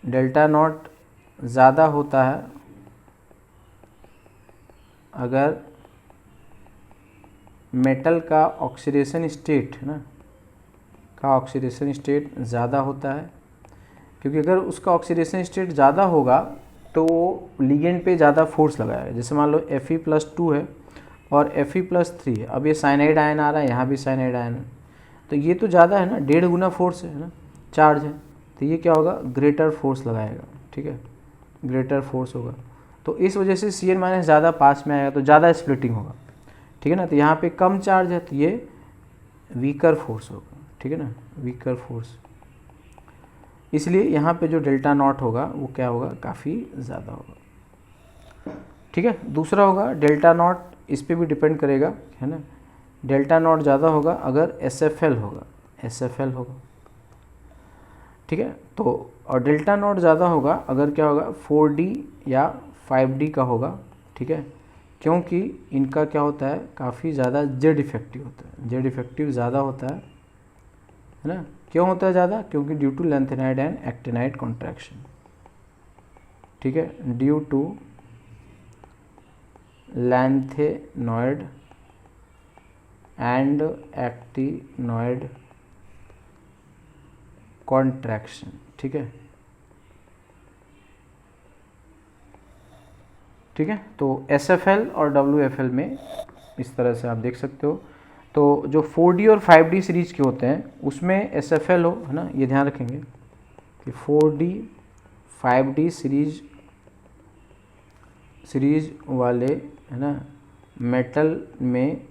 डेल्टा नॉट ज़्यादा होता है अगर मेटल का ऑक्सीडेशन स्टेट है ना, का ऑक्सीडेशन स्टेट ज़्यादा होता है, क्योंकि अगर उसका ऑक्सीडेशन स्टेट ज़्यादा होगा तो लिगेंड पे ज़्यादा फोर्स लगाएगा। जैसे मान लो Fe+2 है और Fe+3 है, अब ये साइनाइड आयन आ रहा है, यहाँ भी साइनाइड आयन है, तो ये तो ज़्यादा है ना, 1.5 गुना फोर्स है ना, चार्ज है, तो ये क्या होगा, ग्रेटर फोर्स लगाएगा। ठीक है, ग्रेटर फोर्स होगा, तो इस वजह से Cn- ज़्यादा पास में आएगा तो ज़्यादा स्प्लिटिंग होगा। ठीक है ना, तो यहाँ पे कम चार्ज है तो ये वीकर फोर्स होगा। ठीक है ना, वीकर फोर्स, इसलिए यहाँ पे जो डेल्टा नॉट होगा वो क्या होगा, काफ़ी ज़्यादा होगा। ठीक है, दूसरा होगा डेल्टा नॉट, इस पे भी डिपेंड करेगा, है ना, डेल्टा नॉट ज़्यादा होगा अगर SFL होगा। ठीक है, तो और डेल्टा नॉट ज़्यादा होगा अगर क्या होगा, 4D या 5D का होगा। ठीक है, क्योंकि इनका क्या होता है, काफ़ी ज़्यादा जेड इफेक्टिव होता है, जेड इफेक्टिव ज़्यादा होता है ना। क्यों होता है ज़्यादा, क्योंकि due to lanthanide and actinide contraction. ठीक है, due to lanthanoid and actinoid contraction. ठीक है, ठीक है, तो SFL और WFL में इस तरह से आप देख सकते हो। तो जो 4D और 5D सीरीज के होते हैं उसमें SFL हो, है ना, ये ध्यान रखेंगे कि 4D 5D सीरीज वाले, है ना, मेटल में,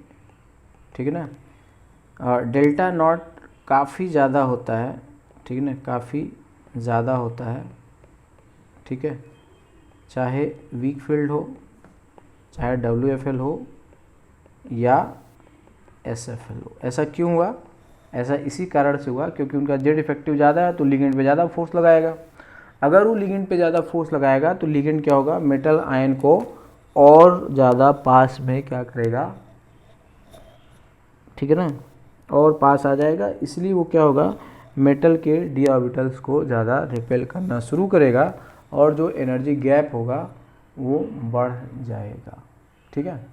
ठीक है ना, डेल्टा नॉट काफ़ी ज़्यादा होता है। ठीक है ना, काफ़ी ज़्यादा होता है। ठीक है, चाहे वीक फील्ड हो, चाहे WFL हो या SFL हो। ऐसा क्यों हुआ, ऐसा इसी कारण से हुआ क्योंकि उनका जेड इफेक्टिव ज़्यादा है तो लिगेंड पे ज़्यादा फोर्स लगाएगा। अगर वो लिगेंड पे ज़्यादा फोर्स लगाएगा तो लिगेंड क्या होगा, मेटल आयन को और ज़्यादा पास में क्या करेगा, ठीक है ना, और पास आ जाएगा, इसलिए वो क्या होगा, मेटल के d ऑर्बिटल्स को ज़्यादा रिपेल करना शुरू करेगा और जो एनर्जी गैप होगा वो बढ़ जाएगा। ठीक है,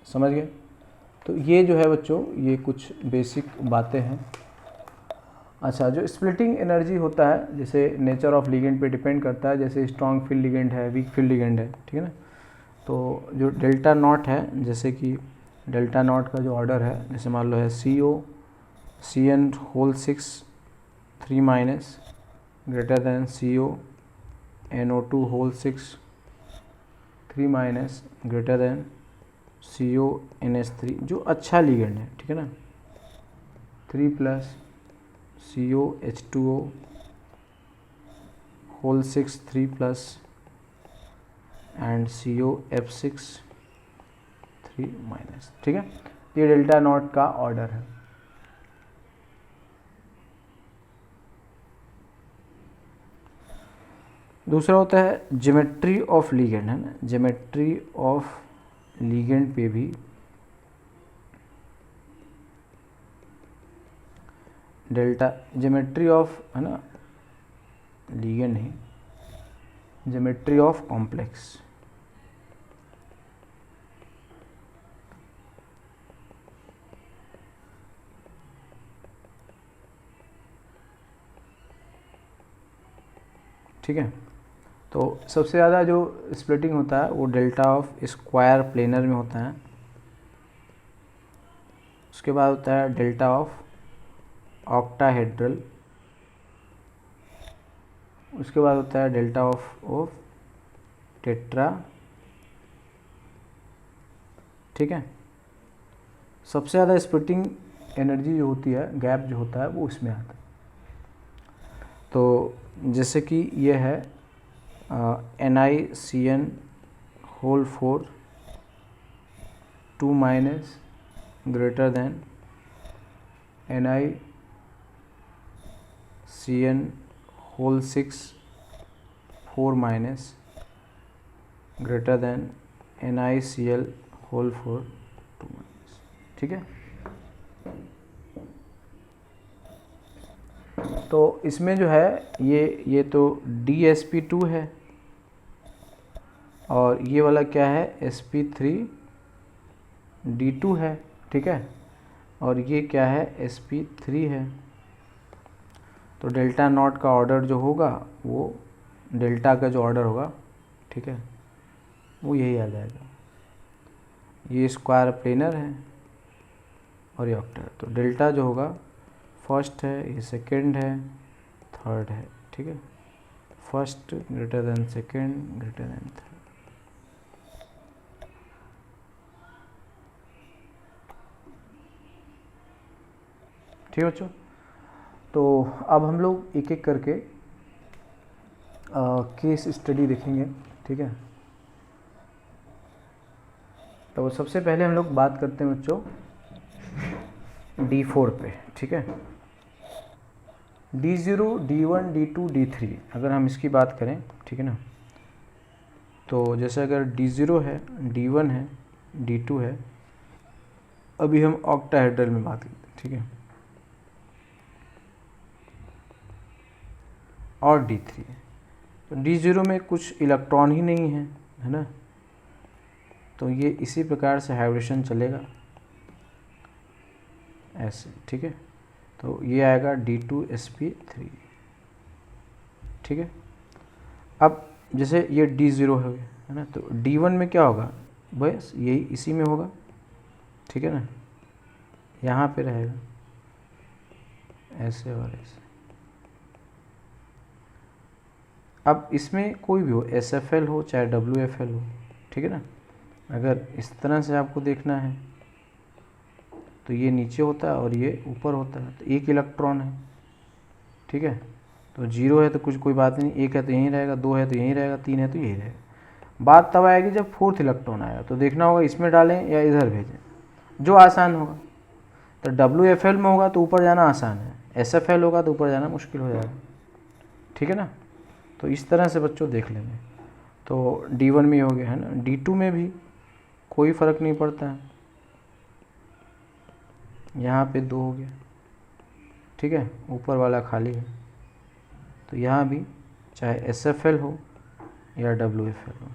समझ गए। तो ये जो है बच्चों, ये कुछ बेसिक बातें हैं। अच्छा, जो स्प्लिटिंग एनर्जी होता है, जैसे नेचर ऑफ लिगेंड पे डिपेंड करता है, जैसे स्ट्रॉन्ग फील्ड लिगेंड है, वीक फील्ड लिगेंड है। ठीक है ना, तो जो डेल्टा नॉट है, जैसे कि डेल्टा नॉट का जो ऑर्डर है, जैसे मान लो है COCN6 3- greater than CONO2 6 3- greater than CONH3, जो अच्छा लिगेंड है। ठीक है ना, 3+ COH2O 6 3+ एंड COF6 3 माइनस, ठीक है। ये डेल्टा नॉट का ऑर्डर है। दूसरा होता है ज्योमेट्री ऑफ लिगेंड, है ना। ज्योमेट्री ऑफ लिगेंड पे भी डेल्टा, ज्योमेट्री ऑफ, है ना, लिगेंड नहीं, ज्योमेट्री ऑफ कॉम्प्लेक्स, ठीक है। तो सबसे ज़्यादा जो स्प्लिटिंग होता है वो डेल्टा ऑफ स्क्वायर प्लेनर में होता है। उसके बाद होता है डेल्टा ऑफ ऑक्टाहेड्रल, उसके बाद होता है डेल्टा ऑफ टेट्रा, ठीक है। सबसे ज़्यादा स्प्लिटिंग एनर्जी जो होती है, गैप जो होता है, वो उसमें आता है। तो जैसे कि ये है NiCN whole 4 2 minus greater than NiCN whole 6 4 minus greater than NiCl whole 4 2 minus, ठीक है। तो इसमें जो है ये तो DsP2 है और ये वाला क्या है sp3d2 है, ठीक है। और ये क्या है sp3 है। तो डेल्टा नॉट का ऑर्डर जो होगा वो डेल्टा का जो ऑर्डर होगा, ठीक है, वो यही आ जाएगा। ये स्क्वायर प्लेनर है और ये ऑक्टा। तो डेल्टा जो होगा फर्स्ट है, ये सेकंड है, थर्ड है, ठीक है। First greater than second greater than third, ठीक है बच्चों। तो अब हम लोग एक एक करके केस स्टडी देखेंगे, ठीक है। तो सबसे पहले हम लोग बात करते हैं बच्चों D4 पे, ठीक है। D0, D1, D2, D3 अगर हम इसकी बात करें, ठीक है ना। तो जैसे अगर D0 है, D1 है, D2 है, अभी हम ऑक्टाहेड्रल में बात करते हैं, ठीक है, और D3 है। तो D0 में कुछ इलेक्ट्रॉन ही नहीं है ना। तो ये इसी प्रकार से हाइब्रिडेशन चलेगा ऐसे, ठीक है। तो ये आएगा D2sp3, ठीक है। अब जैसे ये D0 है ना, तो D1 में क्या होगा, बस यही इसी में होगा, ठीक है ना। यहाँ पे रहेगा ऐसे और ऐसे। अब इसमें कोई भी हो, SFL हो चाहे WFL हो, ठीक है ना। अगर इस तरह से आपको देखना है तो ये नीचे होता है और ये ऊपर होता है, तो एक इलेक्ट्रॉन है, ठीक है। तो 0 है तो कुछ कोई बात नहीं, 1 है तो यहीं रहेगा, 2 है तो यहीं रहेगा, 3 है तो यहीं रहेगा। बात तब आएगी जब फोर्थ इलेक्ट्रॉन आएगा, तो देखना होगा इसमें डालें या इधर भेजें, जो आसान होगा। तो WFL में होगा तो ऊपर जाना आसान है, SFL होगा तो ऊपर जाना मुश्किल हो जाएगा, ठीक है ना। तो इस तरह से बच्चों देख लेंगे। तो D1 में हो गया, है ना। D2 में भी कोई फ़र्क नहीं पड़ता है, यहाँ पे 2 हो गया, ठीक है, ऊपर वाला खाली है। तो यहाँ भी चाहे SFL हो या WFL हो।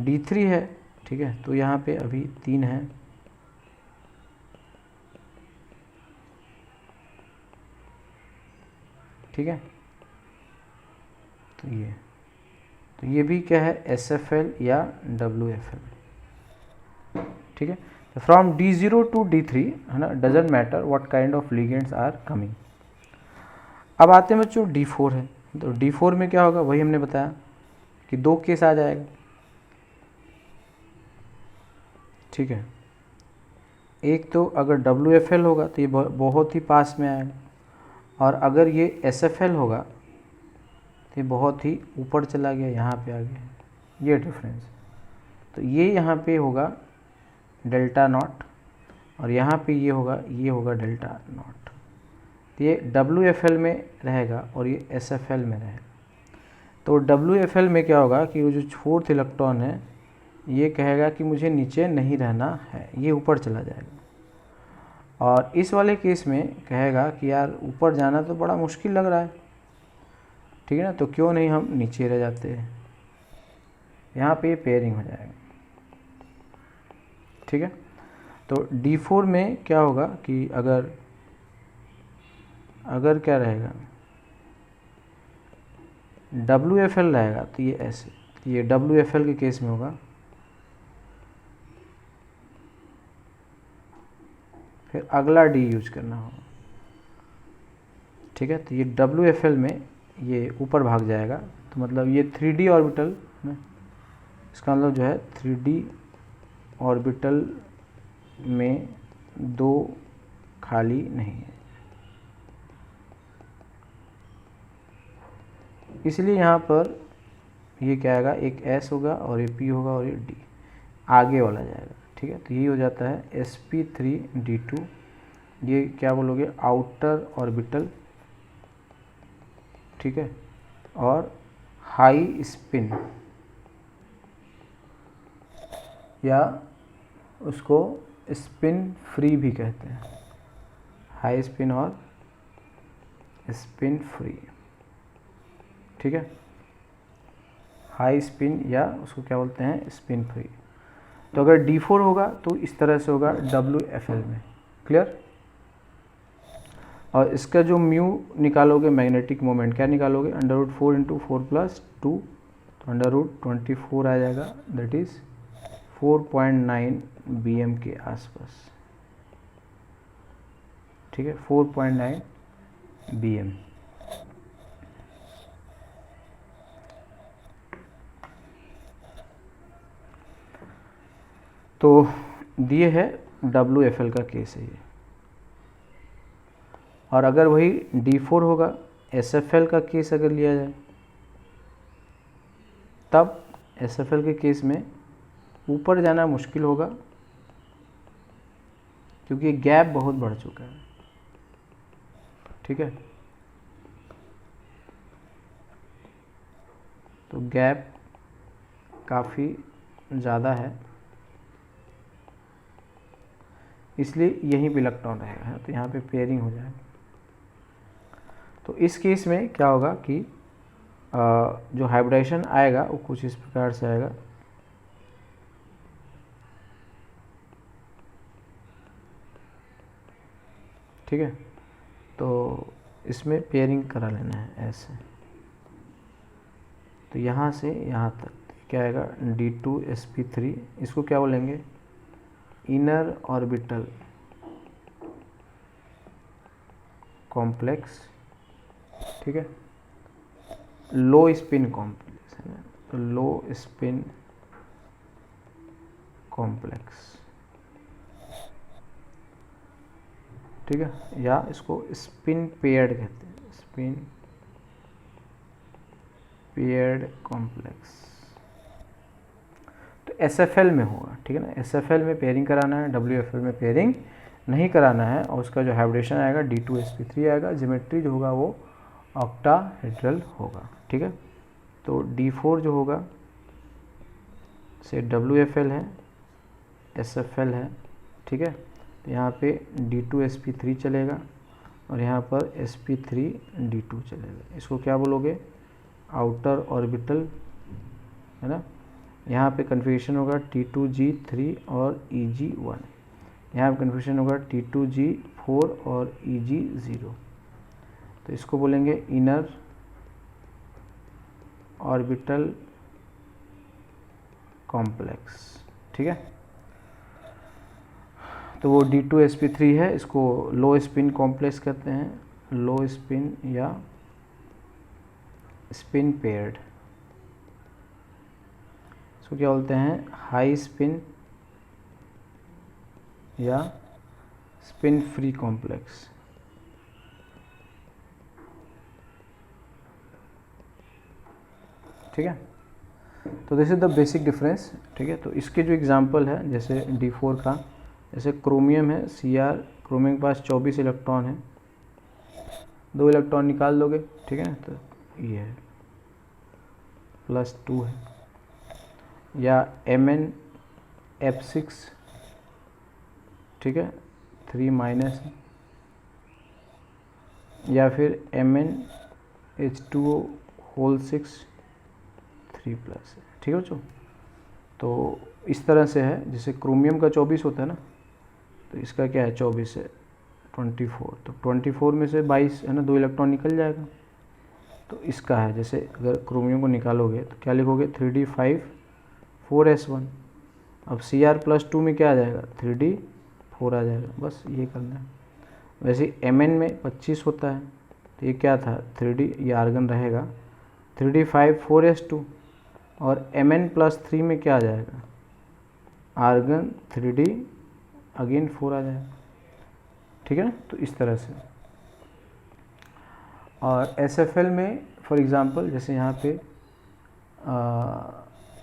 D3 है, ठीक है, तो यहाँ पे अभी 3 है, ठीक है। तो ये भी क्या है, SFL या WFL, ठीक है। फ्रॉम D0 टू D3, है ना, doesn't matter what kind of ligands are coming. अब आते हैं बच्चों D4 है। तो D4 में क्या होगा, वही हमने बताया कि 2 केस आ जाएगा, ठीक है। एक तो अगर WFL होगा तो ये बहुत ही पास में आएगा, और अगर ये SFL होगा तो ये बहुत ही ऊपर चला गया, यहाँ पे आ गया, ये डिफरेंस। तो ये यहाँ पे होगा डेल्टा नॉट और यहाँ पे ये होगा डेल्टा नॉट। तो ये WFL में रहेगा और ये SFL में रहेगा। तो WFL में क्या होगा कि वो जो 4th इलेक्ट्रॉन है ये कहेगा कि मुझे नीचे नहीं रहना है, ये ऊपर चला जाएगा। और इस वाले केस में कहेगा कि यार ऊपर जाना तो बड़ा मुश्किल लग रहा है, ठीक है ना, तो क्यों नहीं हम नीचे रह जाते हैं। यहाँ पे पेयरिंग हो जाएगा, ठीक है। तो D4 में क्या होगा कि अगर क्या रहेगा, WFL रहेगा तो ये ऐसे, ये WFL के केस में होगा। फिर अगला D यूज करना होगा, ठीक है। तो ये WFL में ये ऊपर भाग जाएगा, तो मतलब ये 3D ऑर्बिटल में, इसका मतलब जो है 3D ऑर्बिटल में 2 खाली नहीं है, इसलिए यहाँ पर ये क्या आएगा, एक S होगा और ये P होगा और ये D आगे वाला जाएगा, ठीक है। तो ये हो जाता है sp3d2। ये क्या बोलोगे, आउटर ऑर्बिटल, ठीक है, और हाई स्पिन, या उसको स्पिन फ्री भी कहते हैं, हाई स्पिन और स्पिन फ्री, ठीक है। हाई स्पिन या उसको क्या बोलते हैं, स्पिन फ्री। तो अगर D4 होगा तो इस तरह से होगा WFL में, क्लियर। और इसका जो म्यू निकालोगे मैग्नेटिक मोमेंट, क्या निकालोगे, √4 × 4 + 2, तो √24 आ जाएगा, दैट इज़ 4.9 BM के आसपास, ठीक है, 4.9 BM। तो दिए है WFL का केस है ये। और अगर वही D4 होगा, SFL का केस अगर लिया जाए, तब SFL के केस में ऊपर जाना मुश्किल होगा, क्योंकि गैप बहुत बढ़ चुका है, ठीक है। तो गैप काफ़ी ज़्यादा है, इसलिए यहीं पे इलेक्ट्रॉन रहेगा, तो यहाँ पे पेयरिंग हो जाएगा। तो इस केस में क्या होगा कि जो हाइब्रिडेशन आएगा वो कुछ इस प्रकार से आएगा, ठीक है। तो इसमें पेयरिंग करा लेना है ऐसे, तो यहाँ से यहाँ तक क्या आएगा, D2sp3, इसको क्या बोलेंगे, इनर ऑर्बिटल कॉम्प्लेक्स, ठीक है, लो स्पिन कॉम्प्लेक्स है ना, तो लो स्पिन कॉम्प्लेक्स, ठीक है, या इसको स्पिन पेयर्ड कहते हैं, स्पिन पेयर्ड कॉम्प्लेक्स। तो SFL में होगा, ठीक है ना, SFL में पेयरिंग कराना है, WFL में पेयरिंग नहीं कराना है, और उसका जो हाइब्रिडेशन आएगा D2sp3 आएगा, ज्योमेट्री जो होगा वो ऑक्टाहेड्रल होगा, ठीक है। तो D4 जो होगा से WFL है, SFL है, ठीक है। तो यहाँ पे D2sp3 चलेगा और यहाँ पर sp3d2 चलेगा, इसको क्या बोलोगे, आउटर ऑर्बिटल, है ना। यहाँ पे कन्फिग्रेशन होगा T2g3 और Eg1, यहाँ पे कन्फिग्रेशन होगा T2g4 और Eg0, तो इसको बोलेंगे इनर ऑर्बिटल कॉम्प्लेक्स, ठीक है। तो वो D2sp3 है, इसको लो स्पिन कॉम्प्लेक्स कहते हैं, लो स्पिन या स्पिन पेयर्ड, इसको क्या बोलते हैं, हाई स्पिन या स्पिन फ्री कॉम्प्लेक्स, ठीक है। तो this is the basic difference, ठीक है। तो इसके जो एग्जांपल है जैसे D4 का, जैसे क्रोमियम है Cr, क्रोमियम के पास 24 इलेक्ट्रॉन है, 2 इलेक्ट्रॉन निकाल दोगे, ठीक है ना, तो ये है +2 है। या MnF6, ठीक है, 3- है। या फिर MnH2O होल 6 3+ है, ठीक है बच्चों। तो इस तरह से है, जैसे क्रोमियम का 24 होता है ना, तो इसका क्या है 24 है 24, तो 24 में से 22 है ना, 2 इलेक्ट्रॉन निकल जाएगा। तो इसका है, जैसे अगर क्रोमियम को निकालोगे तो क्या लिखोगे 3d5 4s1। अब Cr+2 में क्या आ जाएगा 3d4 आ जाएगा, बस ये करना है। वैसे Mn में 25 होता है, तो ये क्या था 3d, ये आर्गन रहेगा 3d5 4s2। और Mn+3 में क्या आ जाएगा आर्गन 3d अगेन 4 आ जाएगा, ठीक है ना। तो इस तरह से। और SFL में फॉर एग्ज़ाम्पल जैसे यहाँ पे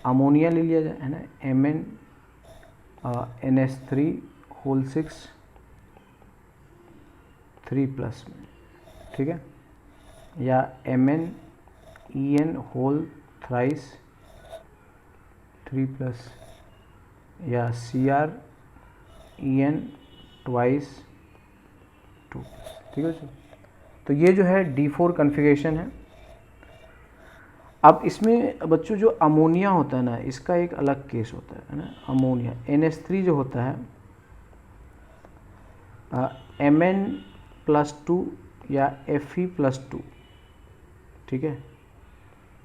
अमोनिया ले लिया जाए, है ना, MnNH3 होल 6 3+ में, ठीक है। या MnEn होल थ्राइस 3+, या CrEn ट्वाइस 2, ठीक है। तो ये जो है D4 कॉन्फ़िगरेशन है। अब इसमें बच्चों जो अमोनिया होता है ना, इसका एक अलग केस होता है ना। अमोनिया NH3 जो होता है Mn+2 या Fe+2, ठीक है,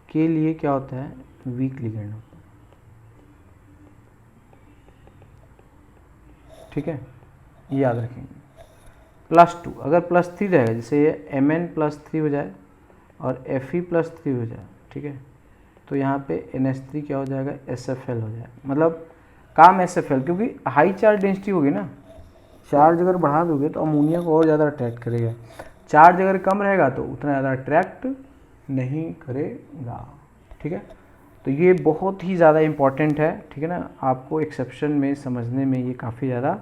के लिए क्या होता है वीक लिगेंड होता है, ठीक है, ये याद रखेंगे। +2 अगर +3 रहेगा, जैसे ये Mn+3 हो जाए और Fe+3 हो जाए, ठीक है, तो यहाँ पे NH3 क्या हो जाएगा SFL हो जाएगा, मतलब काम SFL, क्योंकि हाई चार्ज डेंसिटी होगी ना, चार्ज अगर बढ़ा दोगे तो अमोनिया को और ज़्यादा अट्रैक्ट करेगा, चार्ज अगर कम रहेगा तो उतना ज़्यादा अट्रैक्ट नहीं करेगा, ठीक है। तो ये बहुत ही ज़्यादा इम्पॉर्टेंट है, ठीक है ना, आपको एक्सेप्शन में समझने में ये काफ़ी ज़्यादा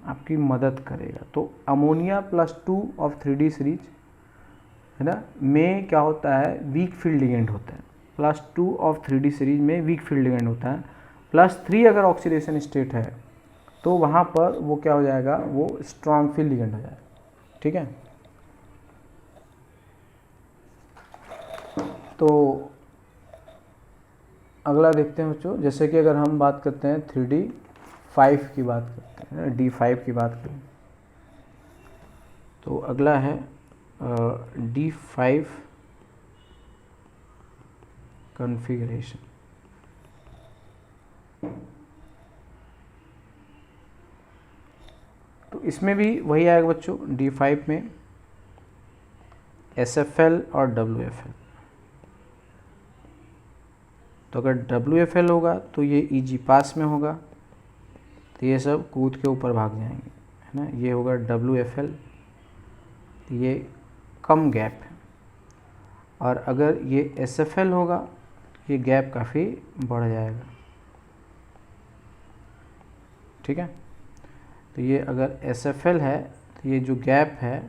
आपकी मदद करेगा। तो अमोनिया +2 ऑफ 3D सीरीज, है ना, में क्या होता है वीक फील्ड लिगेंड होता है। +2 ऑफ 3D सीरीज में वीक फील्ड लिगेंड होता है। +3 अगर ऑक्सीडेशन स्टेट है तो वहाँ पर वो क्या हो जाएगा, वो स्ट्रॉन्ग फील्ड लिगेंड हो जाएगा, ठीक है। तो अगला देखते हैं बच्चों, जैसे कि अगर हम बात करते हैं 3D5 की बात करते हैं, D5 की बात करें, तो अगला है D5 कॉन्फ़िगरेशन। तो इसमें भी वही आएगा बच्चों, D5 में SFL और WFL। तो अगर WFL होगा तो ये EG पास में होगा, तो ये सब कूद के ऊपर भाग जाएंगे, है ना। ये होगा WFL, ये कम गैप है। और अगर ये SFL होगा ये गैप काफ़ी बढ़ जाएगा, ठीक है। तो ये अगर SFL है तो ये जो गैप है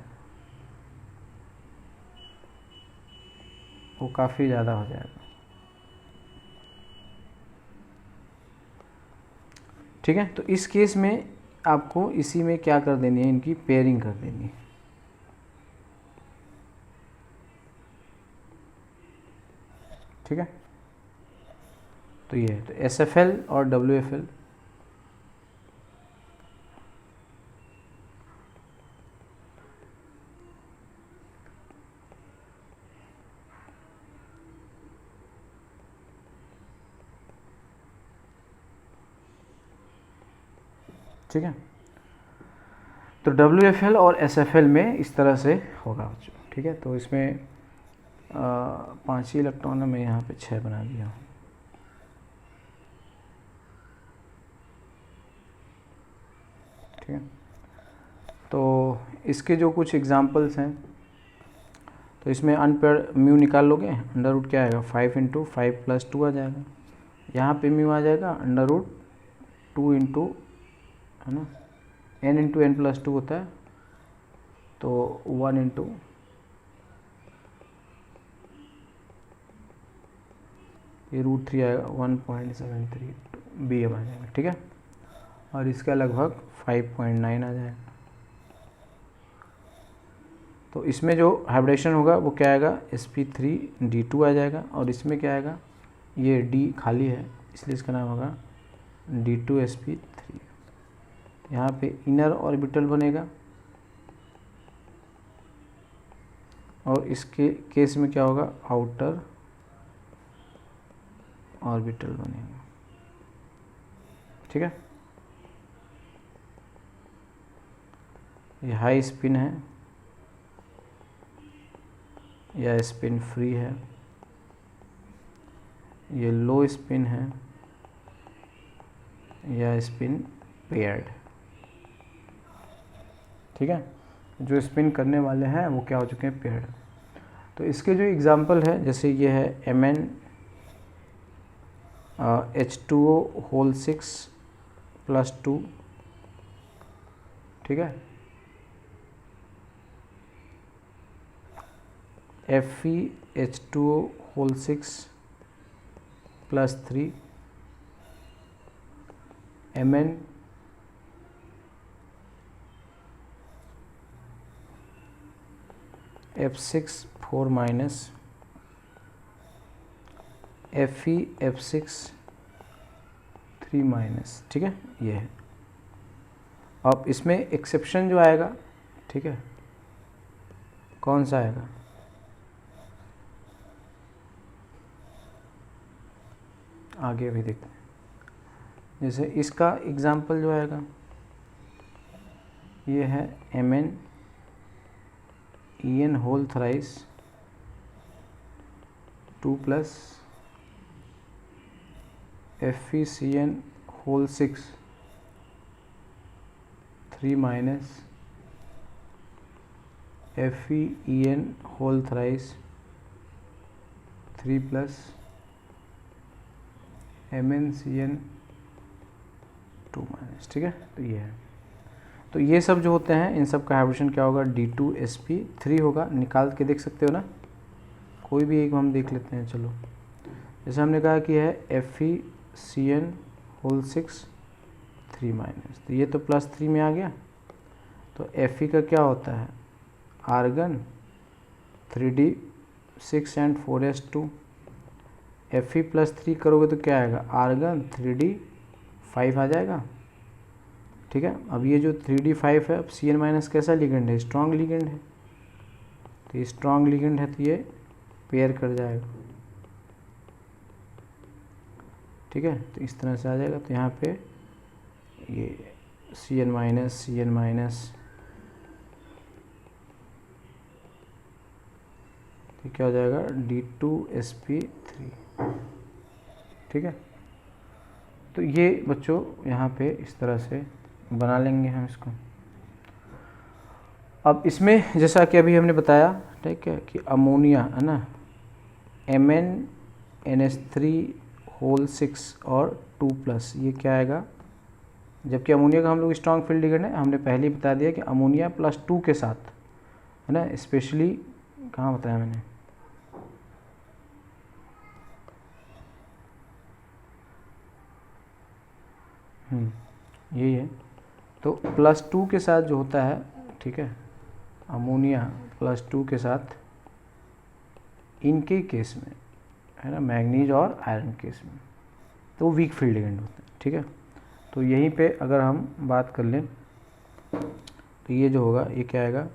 वो काफ़ी ज़्यादा हो जाएगा, ठीक है। तो इस केस में आपको इसी में क्या कर देनी है, इनकी पेयरिंग कर देनी है, ठीक है। तो ये है, तो SFL और WFL, ठीक है। तो WFL और SFL में इस तरह से होगा बच्चों, ठीक है। तो इसमें 5 ही इलेक्ट्रॉन है, मैं यहाँ पे 6 बना दिया हूँ, ठीक है। तो इसके जो कुछ एग्जांपल्स हैं, तो इसमें अनपेयर्ड म्यू निकाल लोगे, अंडर रूट क्या आएगा 5 × 5 + 2 आ जाएगा, यहाँ पे म्यू आ जाएगा √2 इंटू, है ना, n इंटू n+2 होता है, तो 1 इंटू ये √3 आएगा 1.73 BM आ जाएगा, ठीक है। और इसका लगभग 5.9 आ जाएगा। तो इसमें जो हाइब्रिडेशन होगा वो क्या आएगा, sp3d2 आ जाएगा। और इसमें क्या आएगा, ये D खाली है इसलिए इसका नाम होगा D2sp3। यहाँ पे इनर ऑर्बिटल बनेगा और इसके केस में क्या होगा, आउटर ऑर्बिटल बनेगा, ठीक है। ये हाई स्पिन है या स्पिन फ्री है, ये लो स्पिन है या स्पिन पेयर्ड, ठीक है। जो स्पिन करने वाले हैं वो क्या हो चुके हैं, पेयर्ड। तो इसके जो एग्जांपल है, जैसे ये है MnH2O6+2, ठीक है। FeH2O6+3, Mn F6 4-, FeF6 3-, ठीक है, ये है। अब इसमें एक्सेप्शन जो आएगा, ठीक है, कौन सा आएगा, आगे भी देखते हैं। जैसे इसका एग्जाम्पल जो आएगा, ये है Mn En2 plus FeCN6 3- FeEN3 plus MnCN2-, ठीक है। तो ये है। तो ये सब जो होते हैं इन सब का हाइब्रिडेशन क्या होगा, D2sp3 होगा। निकाल के देख सकते हो ना, कोई भी एक हम देख लेते हैं। चलो, जैसे हमने कहा कि है FeCN6 3-, तो ये तो +3 में आ गया। तो Fe का क्या होता है, argon 3d6 and 4s2। Fe+3 करोगे तो क्या आएगा, आर्गन 3d5 आ जाएगा, ठीक है। अब ये जो 3d5 है, अब Cn- कैसा लिगेंड है, स्ट्रॉन्ग लिगेंड है। तो ये स्ट्रॉन्ग लिगेंड है तो ये पेयर कर जाएगा, ठीक है। तो इस तरह से आ जाएगा। तो यहाँ पे ये Cn-, तो क्या हो जाएगा, D2sp3, ठीक है। तो ये बच्चों यहाँ पे इस तरह से बना लेंगे हम इसको। अब इसमें जैसा कि अभी हमने बताया, ठीक है, कि अमोनिया है ना, MnNH3 और 2+, ये क्या आएगा, जबकि अमोनिया का हम लोग स्ट्रॉन्ग फील्ड लिगेंड है। हमने पहले ही बता दिया कि अमोनिया +2 के साथ, है ना, स्पेशली कहाँ बताया मैंने, यही है। तो +2 के साथ जो होता है, ठीक है, अमोनिया +2 के साथ, इनके केस में, है ना, मैग्नीज और आयरन केस में, तो वीक फील्ड लिगेंड होते हैं, ठीक है। तो यहीं पे अगर हम बात कर लें तो ये जो होगा, ये क्या आएगा,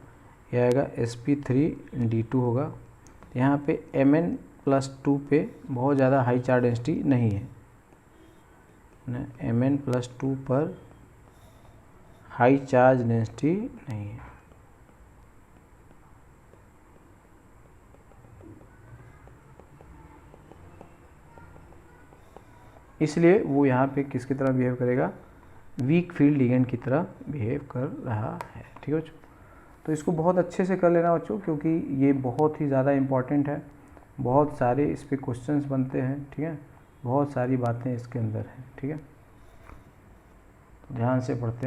ये आएगा sp3d2 होगा। यहाँ पे Mn+2 पे बहुत ज़्यादा हाई चार्ज डेंसिटी नहीं है ना, Mn+2 पर हाई चार्ज डेंसिटी नहीं है, इसलिए वो यहाँ पे किसकी तरह बिहेव करेगा, वीक फील्ड लिगेंड की तरह बिहेव कर रहा है, ठीक है बच्चों। तो इसको बहुत अच्छे से कर लेना बच्चों, क्योंकि ये बहुत ही ज़्यादा इम्पॉर्टेंट है, बहुत सारे इस पर क्वेश्चंस बनते हैं, ठीक है। बहुत सारी बातें इसके अंदर हैं, ठीक है। ध्यान से पढ़ते हैं।